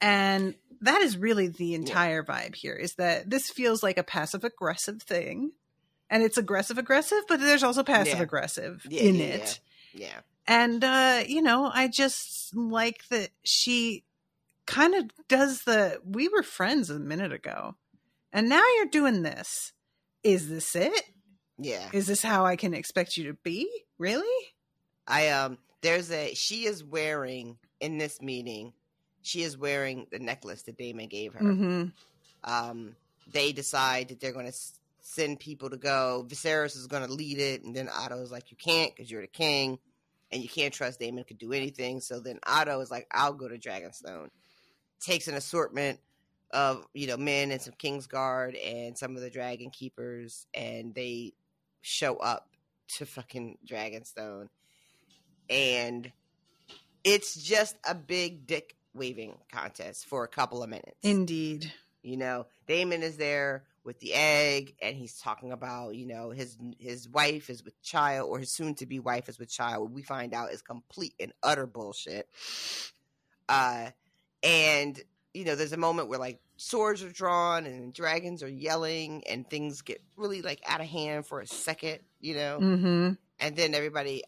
And that is really the entire vibe here, is that this feels like a passive-aggressive thing. And it's aggressive, but there's also passive-aggressive in it. Yeah. And, I just like that she kind of does we were friends a minute ago. And now you're doing this. Is this it? Yeah. Is this how I can expect you to be? Really? She is wearing, in this meeting, the necklace that Daemon gave her. Mm-hmm. They decide that they're going to send people to go. Viserys is going to lead it. And then Otto's like, you can't because you're the king. And you can't trust Daemon could do anything. So then Otto is like, I'll go to Dragonstone. Takes an assortment of men and some Kingsguard and some of the dragon keepers, and they show up to fucking Dragonstone, and it's just a big dick waving contest for a couple of minutes. Indeed. Daemon is there with the egg, and he's talking about his wife is with child, or his soon to be wife is with child. What we find out is complete and utter bullshit. And there's a moment where swords are drawn and dragons are yelling and things get really out of hand for a second, Mm-hmm. And then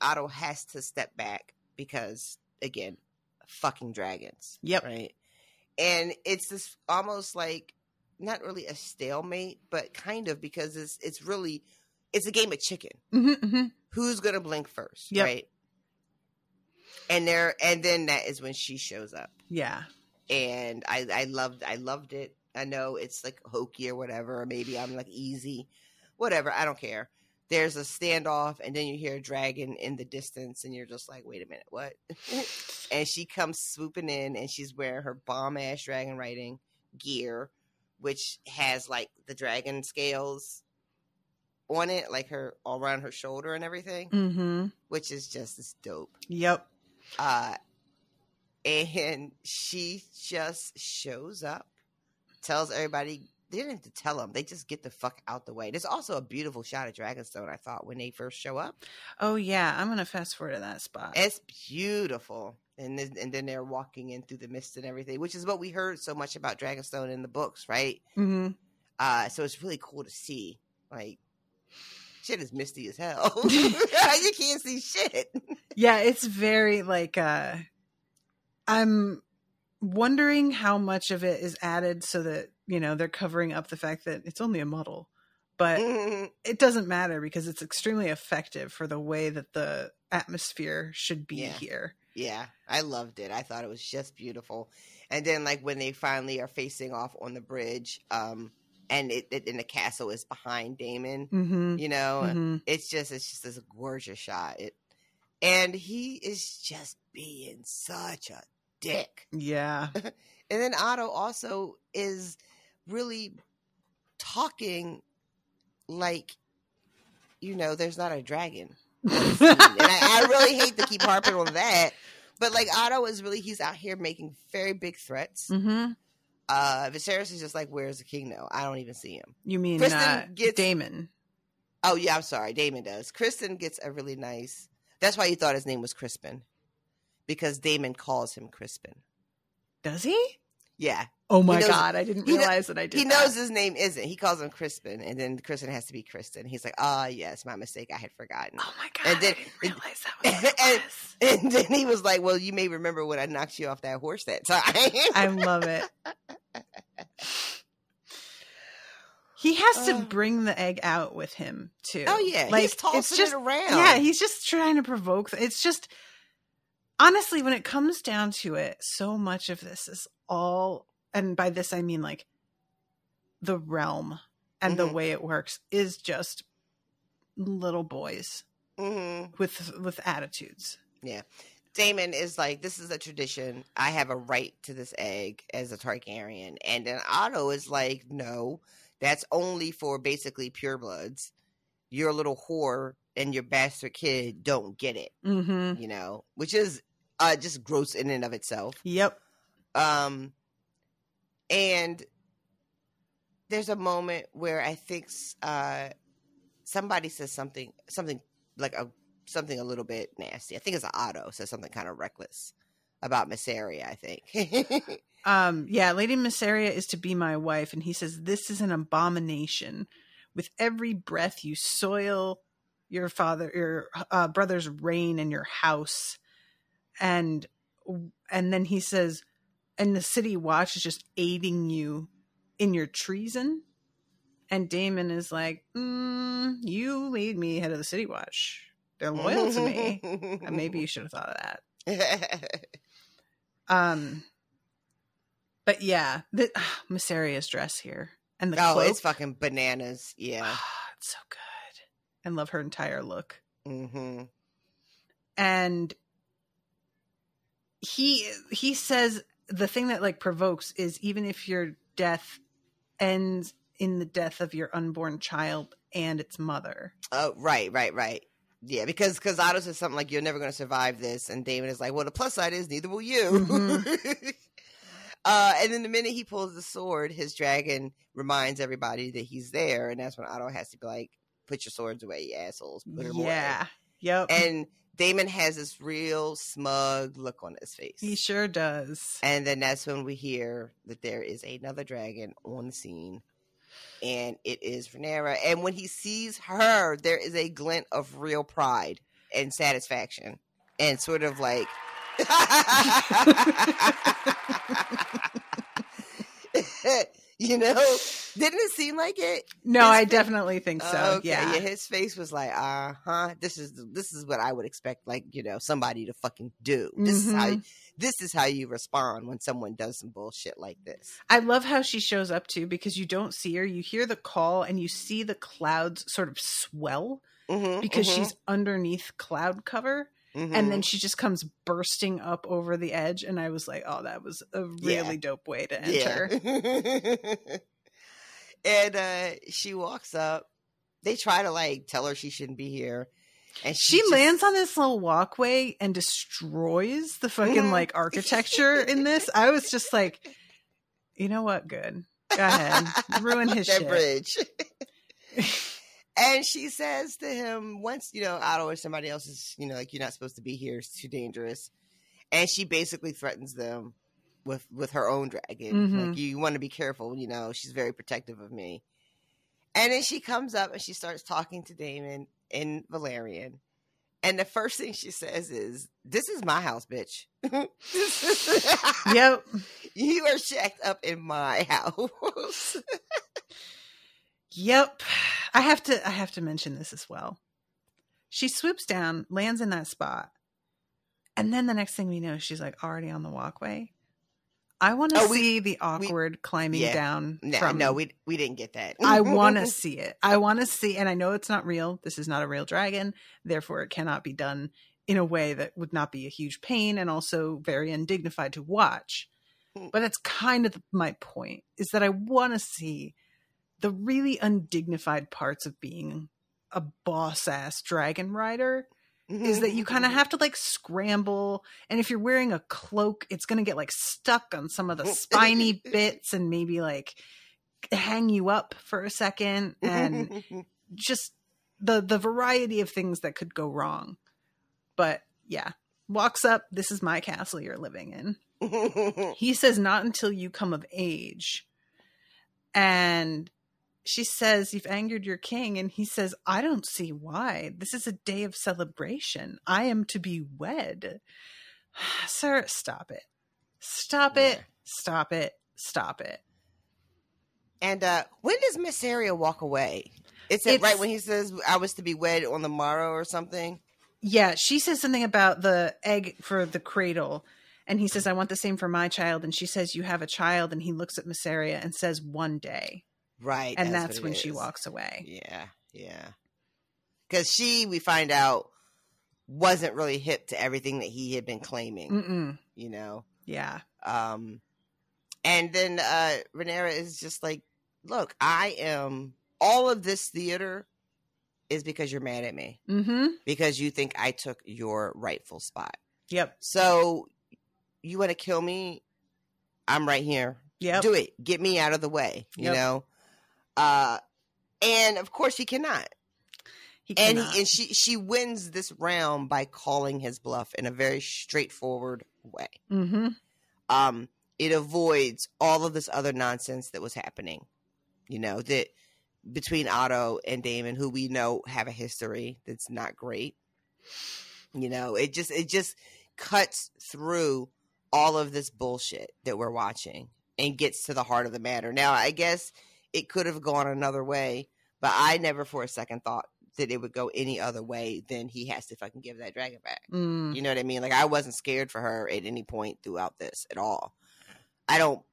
Otto has to step back because, again, fucking dragons. Yep. Right. And it's this almost not really a stalemate, but kind of, because it's a game of chicken. Mm-hmm, mm-hmm. Who's going to blink first? Yep. Right. And then that is when she shows up. Yeah. And I loved it. I know it's hokey or whatever, or maybe I'm easy, whatever. I don't care. There's a standoff, and then you hear a dragon in the distance, and you're just like, wait a minute, what? And she comes swooping in, and she's wearing her bomb-ass dragon riding gear, which has the dragon scales on it, her all around her shoulder and everything, mm-hmm. which is just as dope. Yep. And she just shows up, tells everybody. They didn't have to tell them. They just get the fuck out the way. There's also a beautiful shot of Dragonstone, I thought, when they first show up. Oh, yeah. I'm going to fast forward to that spot. It's beautiful. And then they're walking in through the mist and everything, which is what we heard so much about Dragonstone in the books, right? Mm-hmm. So it's really cool to see. Shit is misty as hell. You can't see shit. Yeah, it's very I'm wondering how much of it is added so that, they're covering up the fact that it's only a muddle. But it doesn't matter because it's extremely effective for the way that the atmosphere should be here. Yeah, I loved it. I thought it was just beautiful. And then when they finally are facing off on the bridge, and the castle is behind Daemon, mm-hmm. Mm-hmm. It's just this gorgeous shot. And he is just being such a dick. Yeah. And then Otto also is really talking like, there's not a dragon. And I really hate to keep harping on that. But like Otto is really, he's out here making very big threats. Mm-hmm. Viserys is just like, where's the king now? I don't even see him. You mean Daemon? Oh, yeah, I'm sorry. Daemon does. Kristen gets a really nice... That's why you thought his name was Crispin. Because Daemon calls him Crispin. Does he? Yeah. Oh my God, I didn't realize that I did. He knows his name isn't. He calls him Crispin, and then Crispin has to be Kristen. He's like, yes, my mistake. I had forgotten. Oh my God, and then, I didn't realize that was what it was. And then he was like, well, you may remember when I knocked you off that horse that time. I love it. He has to bring the egg out with him, too. Oh, yeah. Like, he's tossing it around. Yeah, he's just trying to provoke. It's just, honestly, when it comes down to it, so much of this is all... And by this, I mean like the realm and the way it works is just little boys with attitudes. Yeah. Daemon is like, this is a tradition. I have a right to this egg as a Targaryen. And then Otto is like, no, that's only for basically purebloods. Your little whore and your bastard kid don't get it. Mm-hmm. Which is just gross in and of itself. Yep. And there's a moment where I think somebody says something like something a little bit nasty. I think it's Otto says something kind of reckless about Mysaria, I think. Yeah, Lady Mysaria is to be my wife, and he says, this is an abomination. With every breath you soil your brother's reign and your house. And then he says, and the city watch is just aiding you in your treason. And Daemon is like, you lead me head of the city watch. They're loyal to me. And maybe you should have thought of that. But yeah, Mysaria's dress here. And the cloak. It's fucking bananas. Yeah. It's so good. And love her entire look. Mm-hmm. And he says... The thing that like provokes is even if your death ends in the death of your unborn child and its mother. Oh, right. Yeah, because Otto says something like, you're never going to survive this. And Daemon is like, well, the plus side is neither will you. Mm-hmm. And then the minute he pulls the sword, his dragon reminds everybody that he's there. And that's when Otto has to be like, put your swords away, you assholes. Put them away. Yeah. Yep. And Daemon has this real smug look on his face. He sure does. And then that's when we hear that there is another dragon on the scene. And it is Rhaenyra. And when he sees her, there is a glint of real pride and satisfaction. And sort of like... didn't it seem like it? No, I definitely think so. Okay. Yeah, his face was like, this is what I would expect, like, somebody to fucking do. This is how you respond when someone does some bullshit like this. I love how she shows up too, because you don't see her. You hear the call and you see the clouds sort of swell because she's underneath cloud cover. And then she just comes bursting up over the edge. And I was like, oh, that was a really dope way to enter. Yeah. And she walks up. They try to like tell her she shouldn't be here. And she lands on this little walkway and destroys the fucking like architecture in this. I was just like, you know what? Good. Go ahead. Ruin his shit. Bridge. And she says to him, once, Otto or somebody else is, like, you're not supposed to be here. It's too dangerous. And she basically threatens them with her own dragon. Like, you want to be careful, she's very protective of me. And then she comes up and she starts talking to Daemon in Valyrian. And the first thing she says is, this is my house, bitch. Yep. You are shacked up in my house. Yep. I have to mention this as well. She swoops down, lands in that spot. And then the next thing we know, she's like already on the walkway. I want to see the awkward climbing down. No, we didn't get that. I want to see it. I want to see, and I know it's not real. This is not a real dragon. Therefore, it cannot be done in a way that would not be a huge pain and also very undignified to watch. But that's kind of my point, is that I want to see the really undignified parts of being a boss-ass dragon rider, is that you kind of have to like scramble. And if you're wearing a cloak, it's going to get like stuck on some of the spiny bits and maybe like hang you up for a second. And just the variety of things that could go wrong. But yeah, walks up. This is my castle you're living in. He says, not until you come of age. And she says, you've angered your king. And he says, I don't see why. This is a day of celebration. I am to be wed. Sir, stop it. Stop it. Stop it. Stop it. And when does Miss Aria walk away? It's right when he says, I was to be wed on the morrow or something? Yeah, she says something about the egg for the cradle. And he says, I want the same for my child. And she says, you have a child. And he looks at Miss Aria and says, one day. Right. And that's when she walks away. Yeah, yeah. Because we find out, wasn't really hip to everything that he had been claiming. You know? Yeah. And then Rhaenyra is just like, look, all of this theater is because you're mad at me. Because you think I took your rightful spot. Yep. So you want to kill me? I'm right here. Yep. Do it. Get me out of the way, you know? And of course he cannot. And she wins this round by calling his bluff in a very straightforward way. It avoids all of this other nonsense that was happening, you know, that between Otto and Daemon, who we know have a history that's not great. You know, it just cuts through all of this bullshit that we're watching and gets to the heart of the matter. Now, I guess it could have gone another way, but I never for a second thought that it would go any other way than he has to fucking give that dragon back. You know what I mean? Like, I wasn't scared for her at any point throughout this at all. I don't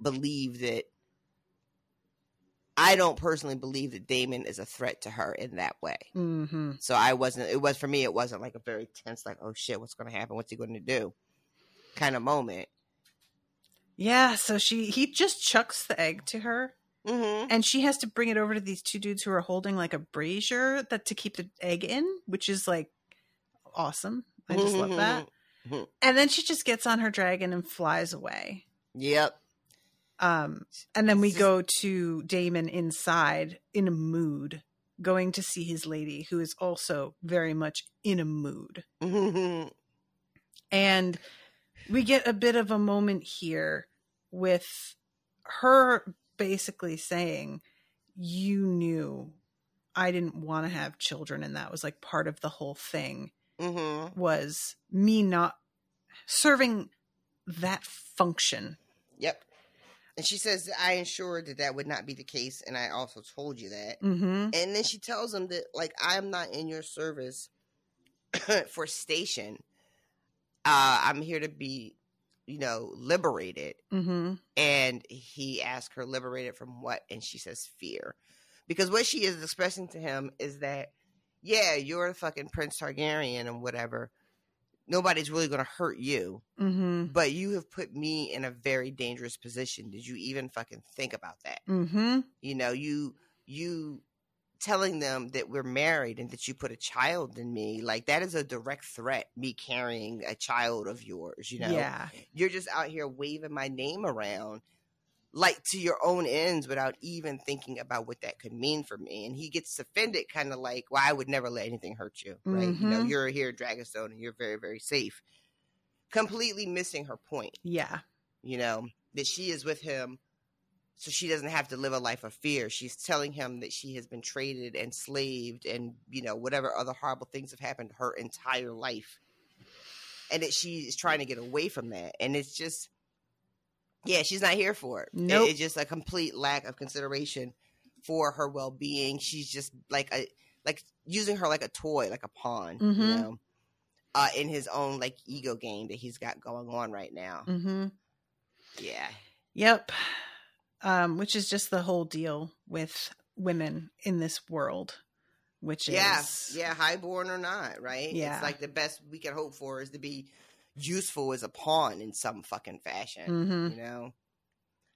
personally believe that Daemon is a threat to her in that way. So for me, it wasn't like a very tense, like, oh shit, what's going to happen? What's he going to do? Kind of moment. Yeah. So he just chucks the egg to her. And she has to bring it over to these two dudes who are holding like a brazier to keep the egg in, which is like awesome. I just love that. And then she just gets on her dragon and flies away. Yep. And then we go to Daemon inside in a mood, going to see his lady, who is also very much in a mood. And we get a bit of a moment here with her basically saying, you knew I didn't want to have children, and that was like part of the whole thing, was me not serving that function. Yep. And she says, I ensured that would not be the case, and I also told you that. And then she tells him that, like, I'm not in your service for station. I'm here to be, you know, liberated. And he asks her, liberated from what? And she says, fear. Because what she is expressing to him is that, yeah, you're a fucking Prince Targaryen and whatever. Nobody's really going to hurt you. But you have put me in a very dangerous position. Did you even fucking think about that? You know, you telling them that we're married and that you put a child in me, like, that is a direct threat, me carrying a child of yours, you know? Yeah. You're just out here waving my name around, like, to your own ends without even thinking about what that could mean for me. And he gets offended, kind of like, well, I would never let anything hurt you, right? You know, you're here at Dragonstone and you're very, very safe. Completely missing her point. Yeah. You know, that she is with him so she doesn't have to live a life of fear. She's telling him that she has been traded and slaved and, you know, whatever other horrible things have happened her entire life. And that she is trying to get away from that. And it's just, yeah, she's not here for it. Nope. It's just a complete lack of consideration for her well-being. She's just like using her like a toy, like a pawn, you know, in his own like ego game that he's got going on right now. Yeah. Yep. Which is just the whole deal with women in this world. which yeah, is highborn or not, right? Yeah. It's like the best we can hope for is to be useful as a pawn in some fucking fashion. Mm-hmm. You know,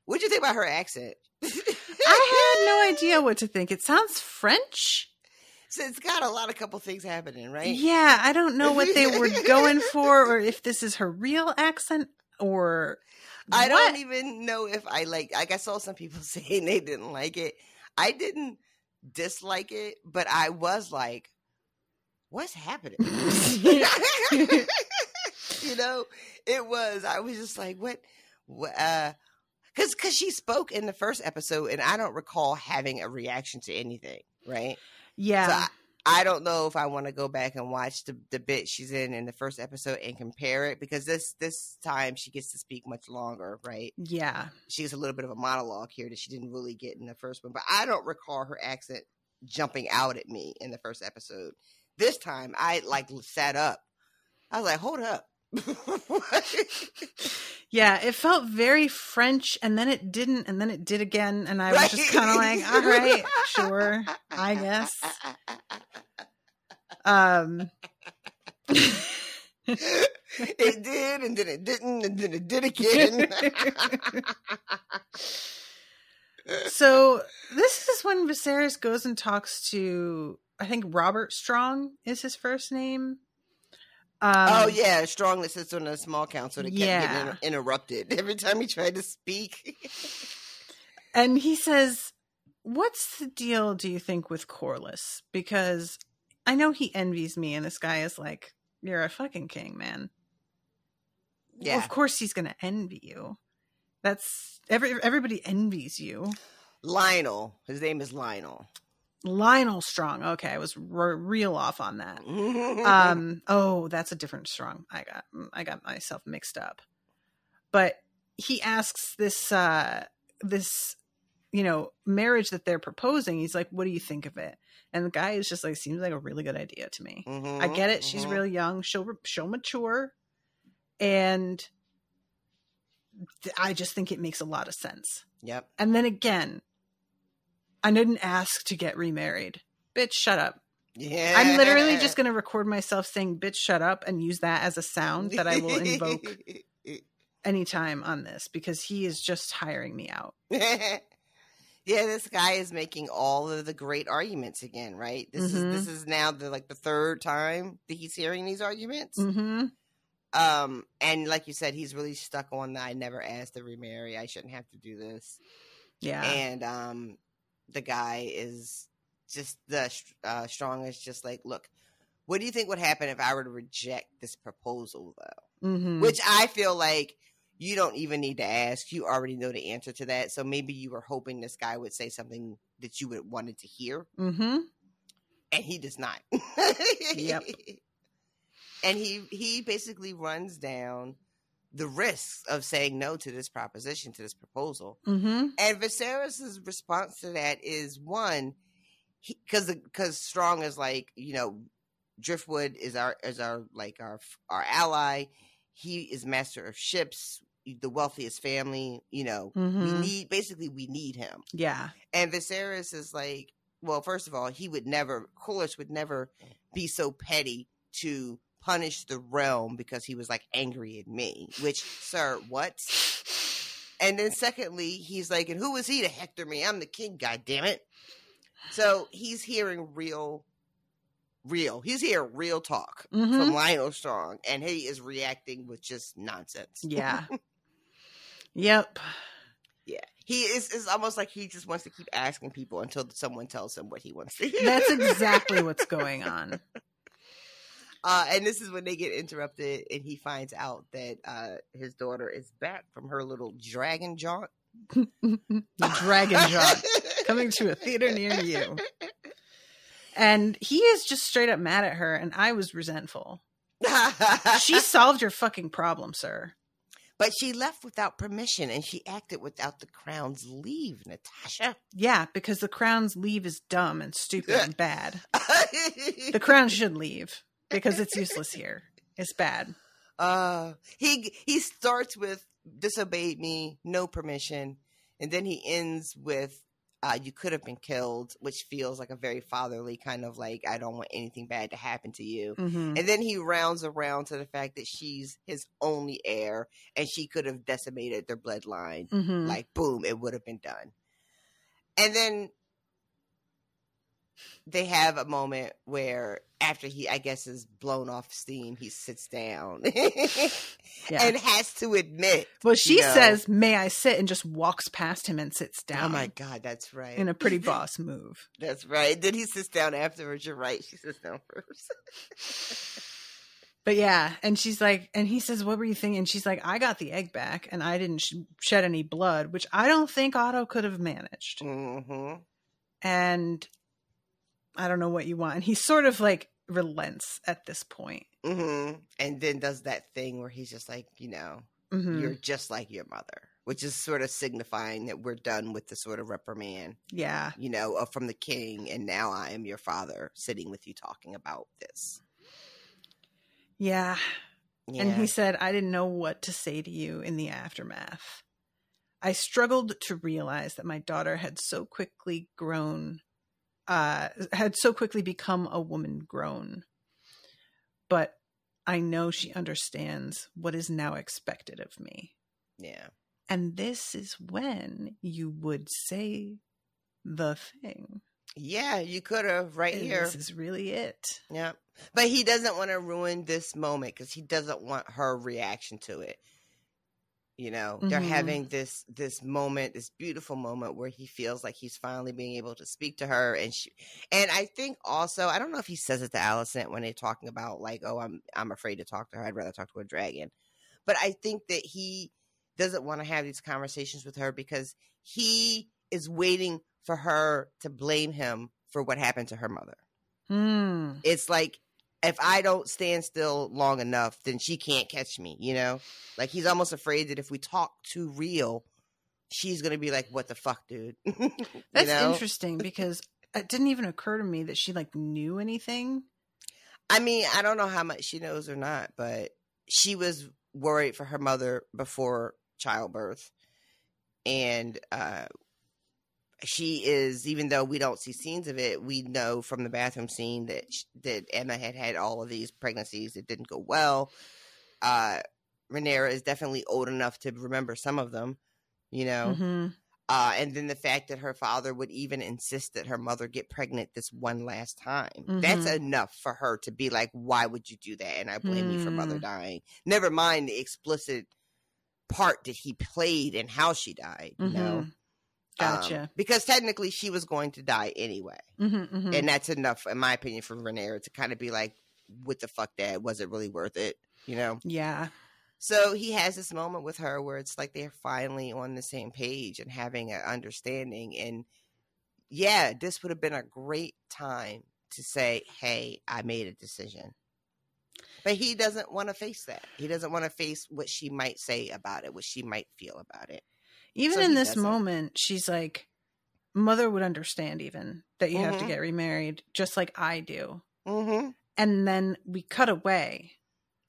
what'd you think about her accent? I had no idea what to think. It sounds French. So it's got a couple things happening, right? Yeah, I don't know what they were going for, or if this is her real accent, or I what? don't even know if I like I saw some people saying they didn't like it. I didn't dislike it, but I was like, what's happening? You know, I was just like, what because she spoke in the first episode and I don't recall having a reaction to anything, right? Yeah. So I don't know if I want to go back and watch the bit she's in the first episode and compare it, because this time she gets to speak much longer, right? Yeah. She has a little bit of a monologue here that she didn't really get in the first one, but I don't recall her accent jumping out at me in the first episode. This time I like sat up. I was like, hold up. Yeah, it felt very French, and then it didn't, and then it did again, and I was just kind of like, all right, sure, I guess. It did, and then it didn't, and then it did again. So this is when Viserys goes and talks to, I think Robert Strong is his first name. Oh yeah, Strong that sits on a small council that kept getting interrupted every time he tried to speak. And he says, what's the deal, do you think, with Corlys? Because I know he envies me, and this guy is like, you're a fucking king, man. Yeah. Well, of course he's going to envy you. That's everybody envies you. Lionel. His name is Lionel. Lionel Strong. Okay, I was real off on that. Oh, that's a different Strong. I got myself mixed up. But he asks this marriage that they're proposing. He's like, what do you think of it? And the guy is just like, seems like a really good idea to me. Mm-hmm, I get it. She's really young. She'll mature. And I just think it makes a lot of sense. Yep. And then again, I didn't ask to get remarried. Bitch, shut up. Yeah. I'm literally just going to record myself saying, bitch, shut up, and use that as a sound that I will invoke anytime on this, because he is just hiring me out. Yeah, this guy is making all of the great arguments again, right? This is now the third time that he's hearing these arguments. Mm-hmm. And like you said, he's really stuck on the I never asked to remarry. I shouldn't have to do this. Yeah. And the guy is just Strong is just like, look, what do you think would happen if I were to reject this proposal, though? Mm-hmm. Which I feel like you don't even need to ask. You already know the answer to that. So maybe you were hoping this guy would say something that you would wanted to hear. Mm-hmm. And he does not. Yep. And he basically runs down the risks of saying no to this proposition, to this proposal. Mm-hmm. And Viserys' response to that is, one, because Strong is like, Driftwood is our ally. He is master of ships, the wealthiest family. Mm-hmm. We need him. Yeah. And Viserys is like, well, first of all, Corlys would never be so petty to punish the realm because he was like angry at me, which, sir, what? And then secondly, he's like, and who is he to hector me? I'm the king, goddammit. So he's hearing real talk from Lionel Strong, and he is reacting with just nonsense. Yeah. Yep. Yeah. He it's almost like he just wants to keep asking people until someone tells him what he wants to hear. That's exactly what's going on. And this is when they get interrupted, and he finds out that his daughter is back from her little dragon jaunt. The dragon jaunt coming to a theater near you. And he is just straight up mad at her, and I was resentful. She solved your fucking problem, sir. But she left without permission, and she acted without the crown's leave, Natasha. Yeah, because the crown's leave is dumb and stupid and bad. The crown should leave. Because it's useless here. It's bad. He starts with disobeyed me, no permission, and then he ends with you could have been killed, which feels like a very fatherly kind of like, I don't want anything bad to happen to you. Mm-hmm. And then he rounds around to the fact that she's his only heir and she could have decimated their bloodline. Mm-hmm. Like, boom, it would have been done. And then they have a moment where after he, I guess, is blown off steam, he sits down and has to admit. Well, she says, "May I sit?" and just walks past him and sits down. Oh my God, that's right. In a pretty boss move. That's right. Then he sits down afterwards. You're right. She sits down first. But yeah, and she's like, and he says, "What were you thinking?" And she's like, "I got the egg back and I didn't shed any blood," which I don't think Otto could have managed. Mm-hmm. And I don't know what you want. And he sort of like relents at this point. Mm-hmm. And then does that thing where he's just like, Mm-hmm. you're just like your mother, which is sort of signifying that we're done with the sort of reprimand, Yeah. From the king. And now I am your father sitting with you talking about this. Yeah. And he said, "I didn't know what to say to you in the aftermath. I struggled to realize that my daughter had so quickly become a woman grown. But I know she understands what is now expected of me." Yeah. And this is when you would say the thing. Yeah, you could have here. This is really it. Yeah. But he doesn't want to ruin this moment because he doesn't want her reaction to it. They're having this moment, this beautiful moment where he feels like he's finally being able to speak to her. And I think also, I don't know if he says it to Alicent when they're talking about like, oh, I'm afraid to talk to her. I'd rather talk to a dragon. But I think that he doesn't want to have these conversations with her because he is waiting for her to blame him for what happened to her mother. It's like, if I don't stand still long enough, then she can't catch me, Like, he's almost afraid that if we talk too real, she's going to be like, what the fuck, dude? That's interesting because it didn't even occur to me that she, like, knew anything. I mean, I don't know how much she knows or not, but she was worried for her mother before childbirth. And she is, even though we don't see scenes of it, we know from the bathroom scene that Emma had all of these pregnancies that didn't go well. Rhaenyra is definitely old enough to remember some of them, Mm-hmm. And then the fact that her father would even insist that her mother get pregnant this one last time. Mm-hmm. That's enough for her to be like, why would you do that? And I blame you for mother dying. Never mind the explicit part that he played in how she died, Gotcha. Because technically she was going to die anyway. Mm-hmm, mm-hmm. And that's enough, in my opinion, for Rhaenyra to kind of be like, what the fuck, Dad? Was it really worth it? Yeah. So he has this moment with her where it's like they're finally on the same page and having an understanding. And yeah, this would have been a great time to say, hey, I made a decision. But he doesn't want to face that. He doesn't want to face what she might say about it, what she might feel about it. Even in this moment, she's like, mother would understand even that you have to get remarried, just like I do. Mm-hmm. And then we cut away.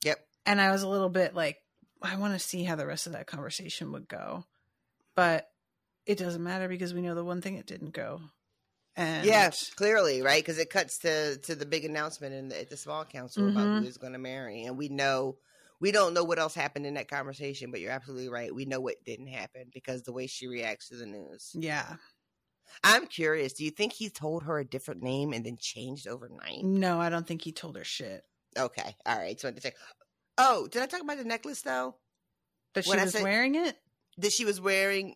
Yep. And I was a little bit like, I want to see how the rest of that conversation would go. But it doesn't matter because we know the one thing it didn't go. And yes, clearly, right? Because it cuts to the big announcement at the small council about who is going to marry. And we don't know what else happened in that conversation, but you're absolutely right. We know what didn't happen because the way she reacts to the news. Yeah. I'm curious. Do you think he told her a different name and then changed overnight? No, I don't think he told her shit. Okay. All right. So I wanted to say, oh, did I talk about the necklace though? That she was wearing it? That she was wearing.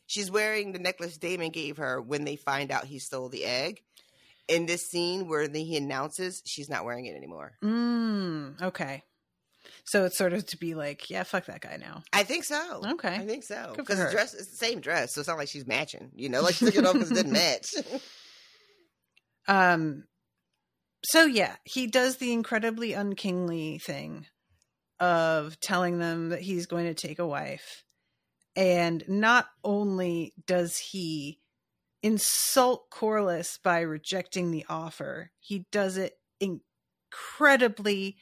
She's wearing the necklace Daemon gave her when they find out he stole the egg. In this scene where he announces she's not wearing it anymore. Okay. So it's sort of to be like, yeah, fuck that guy now. I think so. Okay. I think so. Because the dress is the same dress, so it's not like she's matching. Like she took it off because it didn't match. So yeah, he does the incredibly unkingly thing of telling them that he's going to take a wife. And not only does he insult Corlys by rejecting the offer, he does it incredibly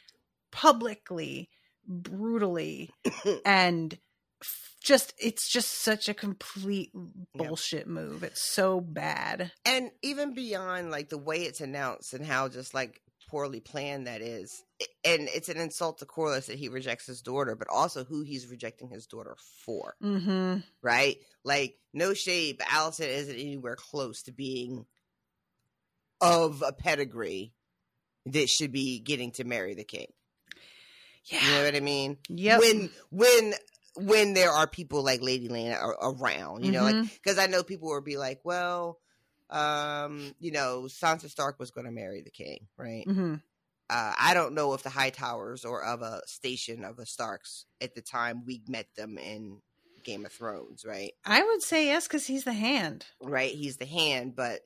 publicly, brutally, and it's just such a complete bullshit move. It's so bad. And even beyond like the way it's announced and how just like poorly planned that is, and it's an insult to Corliss that he rejects his daughter, but also who he's rejecting his daughter for. Mm-hmm. Right? Like, no shade, but Alicent isn't anywhere close to being of a pedigree that should be getting to marry the king. Yeah. You know what I mean? Yep. When there are people like Lady Lana around, you know, like, because I know people will be like, well, you know, Sansa Stark was going to marry the king, right? Mm-hmm. I don't know if the Hightowers or of a station of the Starks at the time we met them in Game of Thrones, right? I would say yes, because he's the hand. Right, he's the hand, but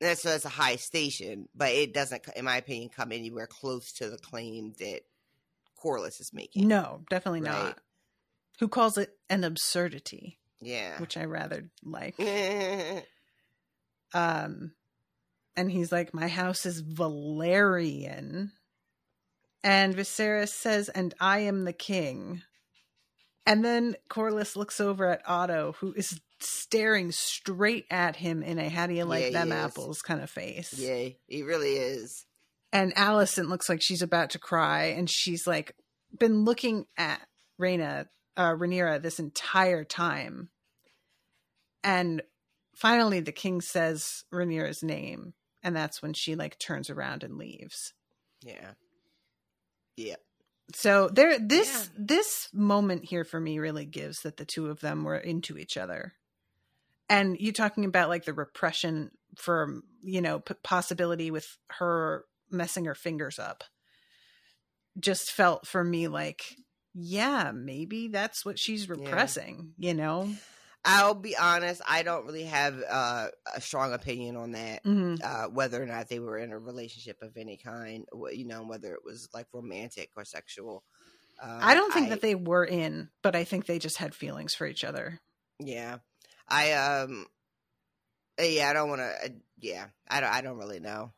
that's a high station, but it doesn't, in my opinion, come anywhere close to the claim that Corliss is making. No, definitely not. Who calls it an absurdity? Yeah, which I rather like. And he's like, my house is Valerian. And Viserys says, and I am the king. And then Corliss looks over at Otto, who is staring straight at him in a how do you like them apples kind of face. Yeah, he really is. And Alicent looks like she's about to cry. And she's like been looking at Rhaenyra this entire time. And finally the king says Rhaenyra's name. And that's when she like turns around and leaves. Yeah. Yeah. So this moment here for me really gives that the two of them were into each other. And you talking about like the repression for, you know, possibility with her messing her fingers up just felt for me like, yeah, maybe that's what she's repressing, you know? I'll be honest, I don't really have a strong opinion on that, whether or not they were in a relationship of any kind, you know, whether it was like romantic or sexual. I don't think that they were in, but I think they just had feelings for each other. Yeah. I don't want to, I don't really know.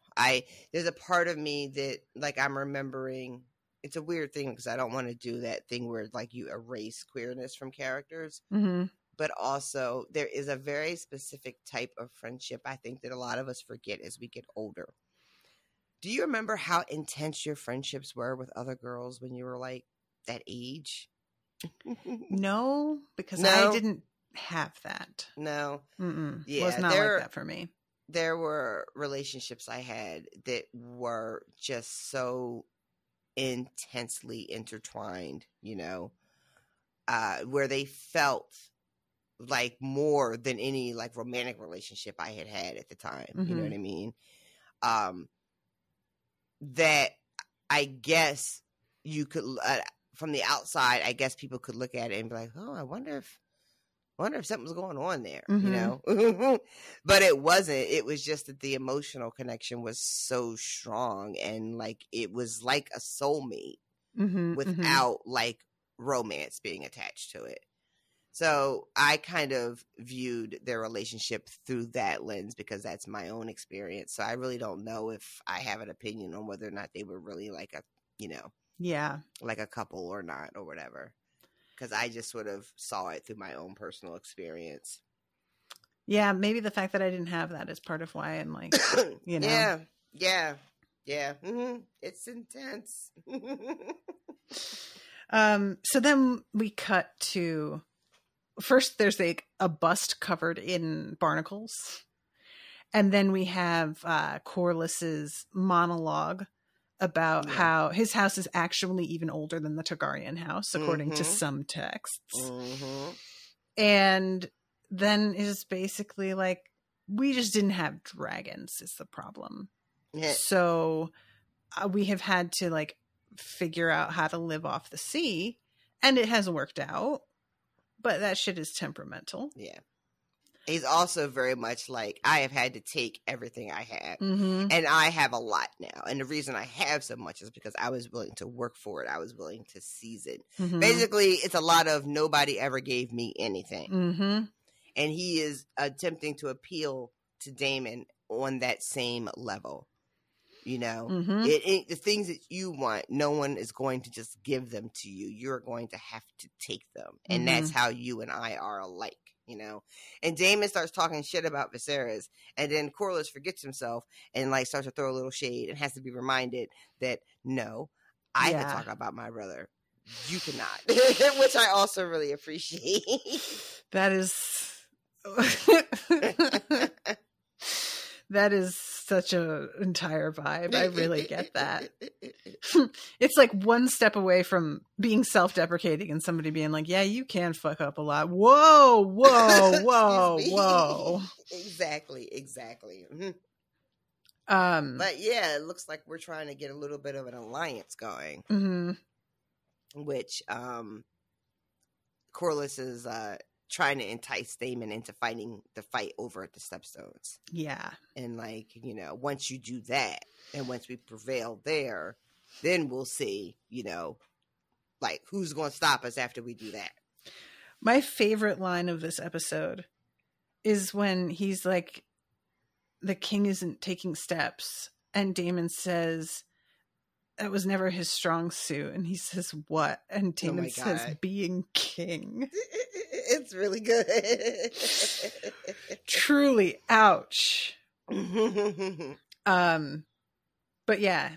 There's a part of me that like I'm remembering, it's a weird thing because I don't want to do that thing where like you erase queerness from characters. Mm-hmm. But also, there is a very specific type of friendship I think that a lot of us forget as we get older. Do you remember how intense your friendships were with other girls when you were like that age? No, because I didn't have that. No. Yeah, it was not like that for me. There were relationships I had that were just so intensely intertwined, you know, where they felt like more than any like romantic relationship I had at the time. You know what I mean? That I guess you could, from the outside, I guess people could look at it and be like, oh, I wonder if something's going on there, you know? But it wasn't. It was just that the emotional connection was so strong and like it was like a soulmate without like romance being attached to it. So I kind of viewed their relationship through that lens because that's my own experience. So I really don't know if I have an opinion on whether or not they were really like a, you know, like a couple or not or whatever. Because I just sort of saw it through my own personal experience. Yeah, maybe the fact that I didn't have that is part of why I'm like, you know. Yeah. It's intense. So then we cut to, first there's like a bust covered in barnacles. And then we have Corliss's monologue about how his house is actually even older than the Targaryen house, according to some texts. And then is basically like, we just didn't have dragons is the problem. So we have had to like figure out how to live off the sea, and it has worked out, but that shit is temperamental. Yeah. He's also very much like, I have had to take everything I have, and I have a lot now. And the reason I have so much is because I was willing to work for it. I was willing to seize it. Basically, it's a lot of nobody ever gave me anything. And he is attempting to appeal to Daemon on that same level. You know, Mm-hmm. the things that you want, no one is going to just give them to you. You're going to have to take them. And that's how you and I are alike, you know. And Damon starts talking shit about Viserys, and then Corlys forgets himself and like starts to throw a little shade and has to be reminded that no, I can talk about my brother. You cannot. Which I also really appreciate. That is that is such a entire vibe. I really get that. It's like one step away from being self-deprecating and somebody being like, yeah, you can fuck up a lot. Whoa, whoa, whoa, whoa. Exactly. Mm-hmm. But yeah, it looks like we're trying to get a little bit of an alliance going. Mm-hmm. Which Corlys is trying to entice Daemon into fighting the fight over at the Stepstones. Yeah. And like, you know, once you do that and once we prevail there, then we'll see, you know, like who's going to stop us after we do that. My favorite line of this episode is when he's like, the king isn't taking steps, and Daemon says that was never his strong suit, and he says what? And Daemon says being king. It's really good. Truly, ouch. But yeah,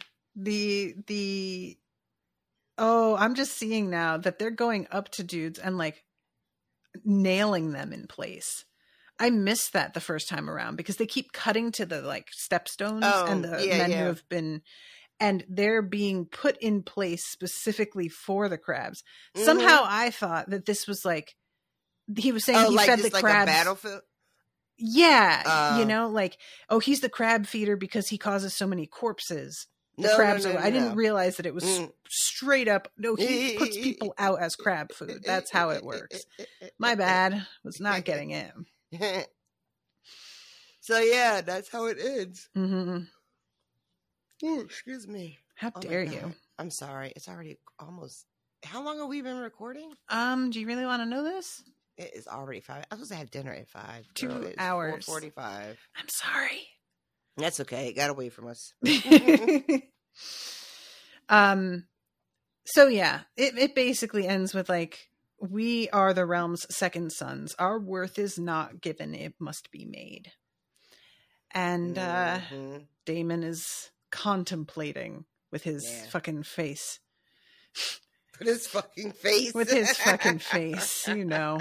I'm just seeing now that they're going up to dudes and like nailing them in place. I missed that the first time around because they keep cutting to the like stepstones and the men who have been, and they're being put in place specifically for the crabs. Mm-hmm. Somehow I thought that this was like, he was saying he like fed this, the like crabs. A battlefield? Yeah. You know, like, oh, he's the crab feeder because he causes so many corpses. The crabs are. I didn't realize that it was straight up. No, he puts people out as crab food. That's how it works. My bad. Was not getting it. So yeah, that's how it ends. Mm-hmm. Ooh, excuse me. How dare you? I'm sorry. It's already almost. How long have we been recording? Do you really want to know this? It is already 5. I was supposed to have dinner at 5. 2 hours. 4:45. I'm sorry. That's okay. It got away from us. So yeah, it basically ends with like, we are the realm's second sons. Our worth is not given. It must be made. And Daemon is contemplating with his fucking face. With his fucking face. With his fucking face, you know.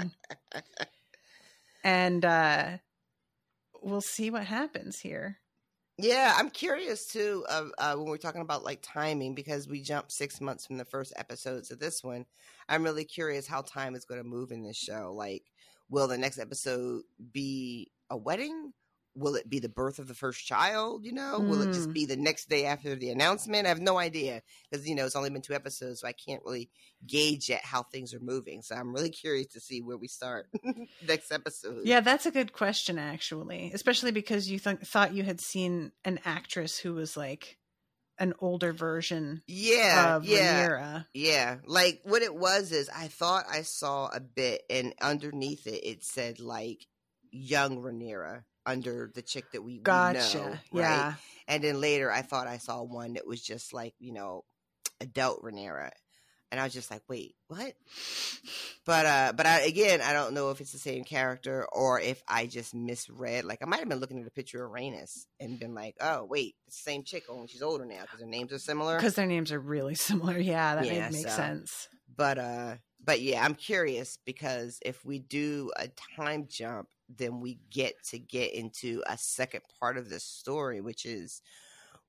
And we'll see what happens here. Yeah, I'm curious too when we're talking about like timing, because we jumped 6 months from the first episode to this one. I'm really curious how time is going to move in this show. Like, will the next episode be a wedding? Will it be the birth of the first child? You know, will it just be the next day after the announcement? I have no idea because, you know, it's only been 2 episodes, so I can't really gauge yet how things are moving. So I'm really curious to see where we start next episode. Yeah, that's a good question, actually, especially because you thought you had seen an actress who was like an older version of Rhaenyra. Yeah. Like what it was is I thought I saw a bit and underneath it said like young Rhaenyra under the chick that we know. Right? Yeah. And then later I thought I saw one that was just like, you know, adult Rhaenyra. And I was just like, wait, what? But I don't know if it's the same character or if I just misread. Like I might have been looking at a picture of Rhaenys and been like, oh wait, it's the same chick, only she's older now because their names are similar. Because their names are really similar. Yeah, that makes sense. But yeah, I'm curious because if we do a time jump, then we get into a second part of this story, which is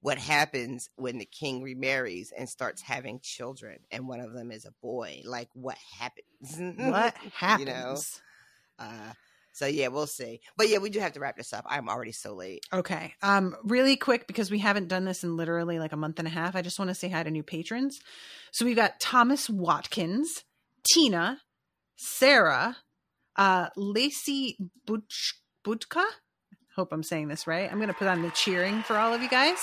what happens when the king remarries and starts having children, and one of them is a boy. Like, what happens? What happens? You know? So yeah, we'll see. But yeah, we do have to wrap this up. I'm already so late. Okay. Really quick, because we haven't done this in literally like a month and a half. I just want to say hi to new patrons. So we've got Thomas Watkins, Tina, Sarah, Lacey Budka. Hope I'm saying this right. I'm going to put on the cheering for all of you guys.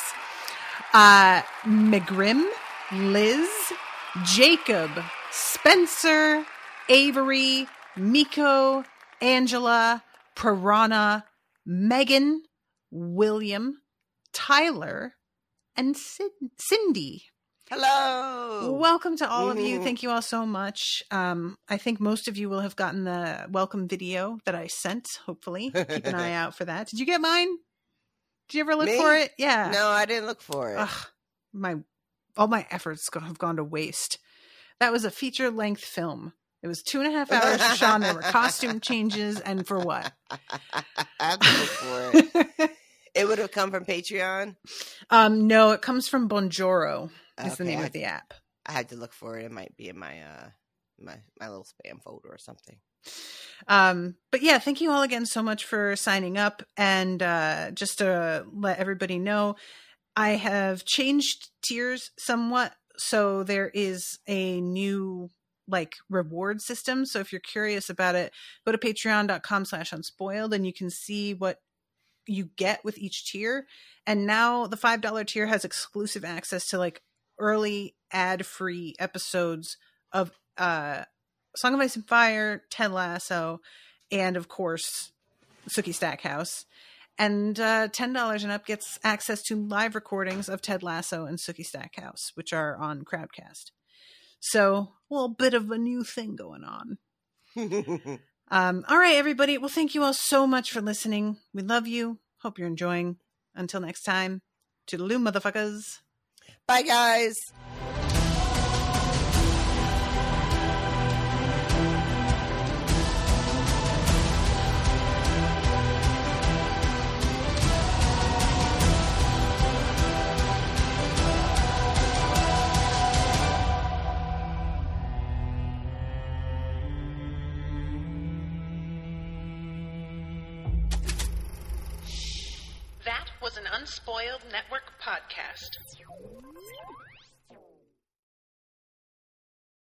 Megrim, Liz, Jacob, Spencer, Avery, Miko, Angela, Prarana, Megan, William, Tyler, and Cindy. Hello. Welcome to all of you. Thank you all so much. I think most of you will have gotten the welcome video that I sent, hopefully. Keep an eye out for that. Did you get mine? Did you ever look for it? Yeah. No, I didn't look for it. Ugh, all my efforts have gone to waste. That was a feature-length film. It was 2.5 hours, RoShawn. There were costume changes, and for what? I have to look for it. It would have come from Patreon? No, it comes from Bonjoro. Is the name of the app. I had to look for it. It might be in my my little spam folder or something. But yeah, thank you all again so much for signing up. And just to let everybody know, I have changed tiers somewhat. So there is a new reward system. So if you're curious about it, go to patreon.com/unspoiled and you can see what you get with each tier. And now the $5 tier has exclusive access to early ad-free episodes of Song of Ice and Fire, Ted Lasso, and of course Sookie Stackhouse. And $10 and up gets access to live recordings of Ted Lasso and Sookie Stackhouse, which are on Crowdcast. So a little bit of a new thing going on. All right, everybody. Well, thank you all so much for listening. We love you. Hope you're enjoying. Until next time, toodaloo, motherfuckers. Bye, guys. That was an Unspoiled Network podcast.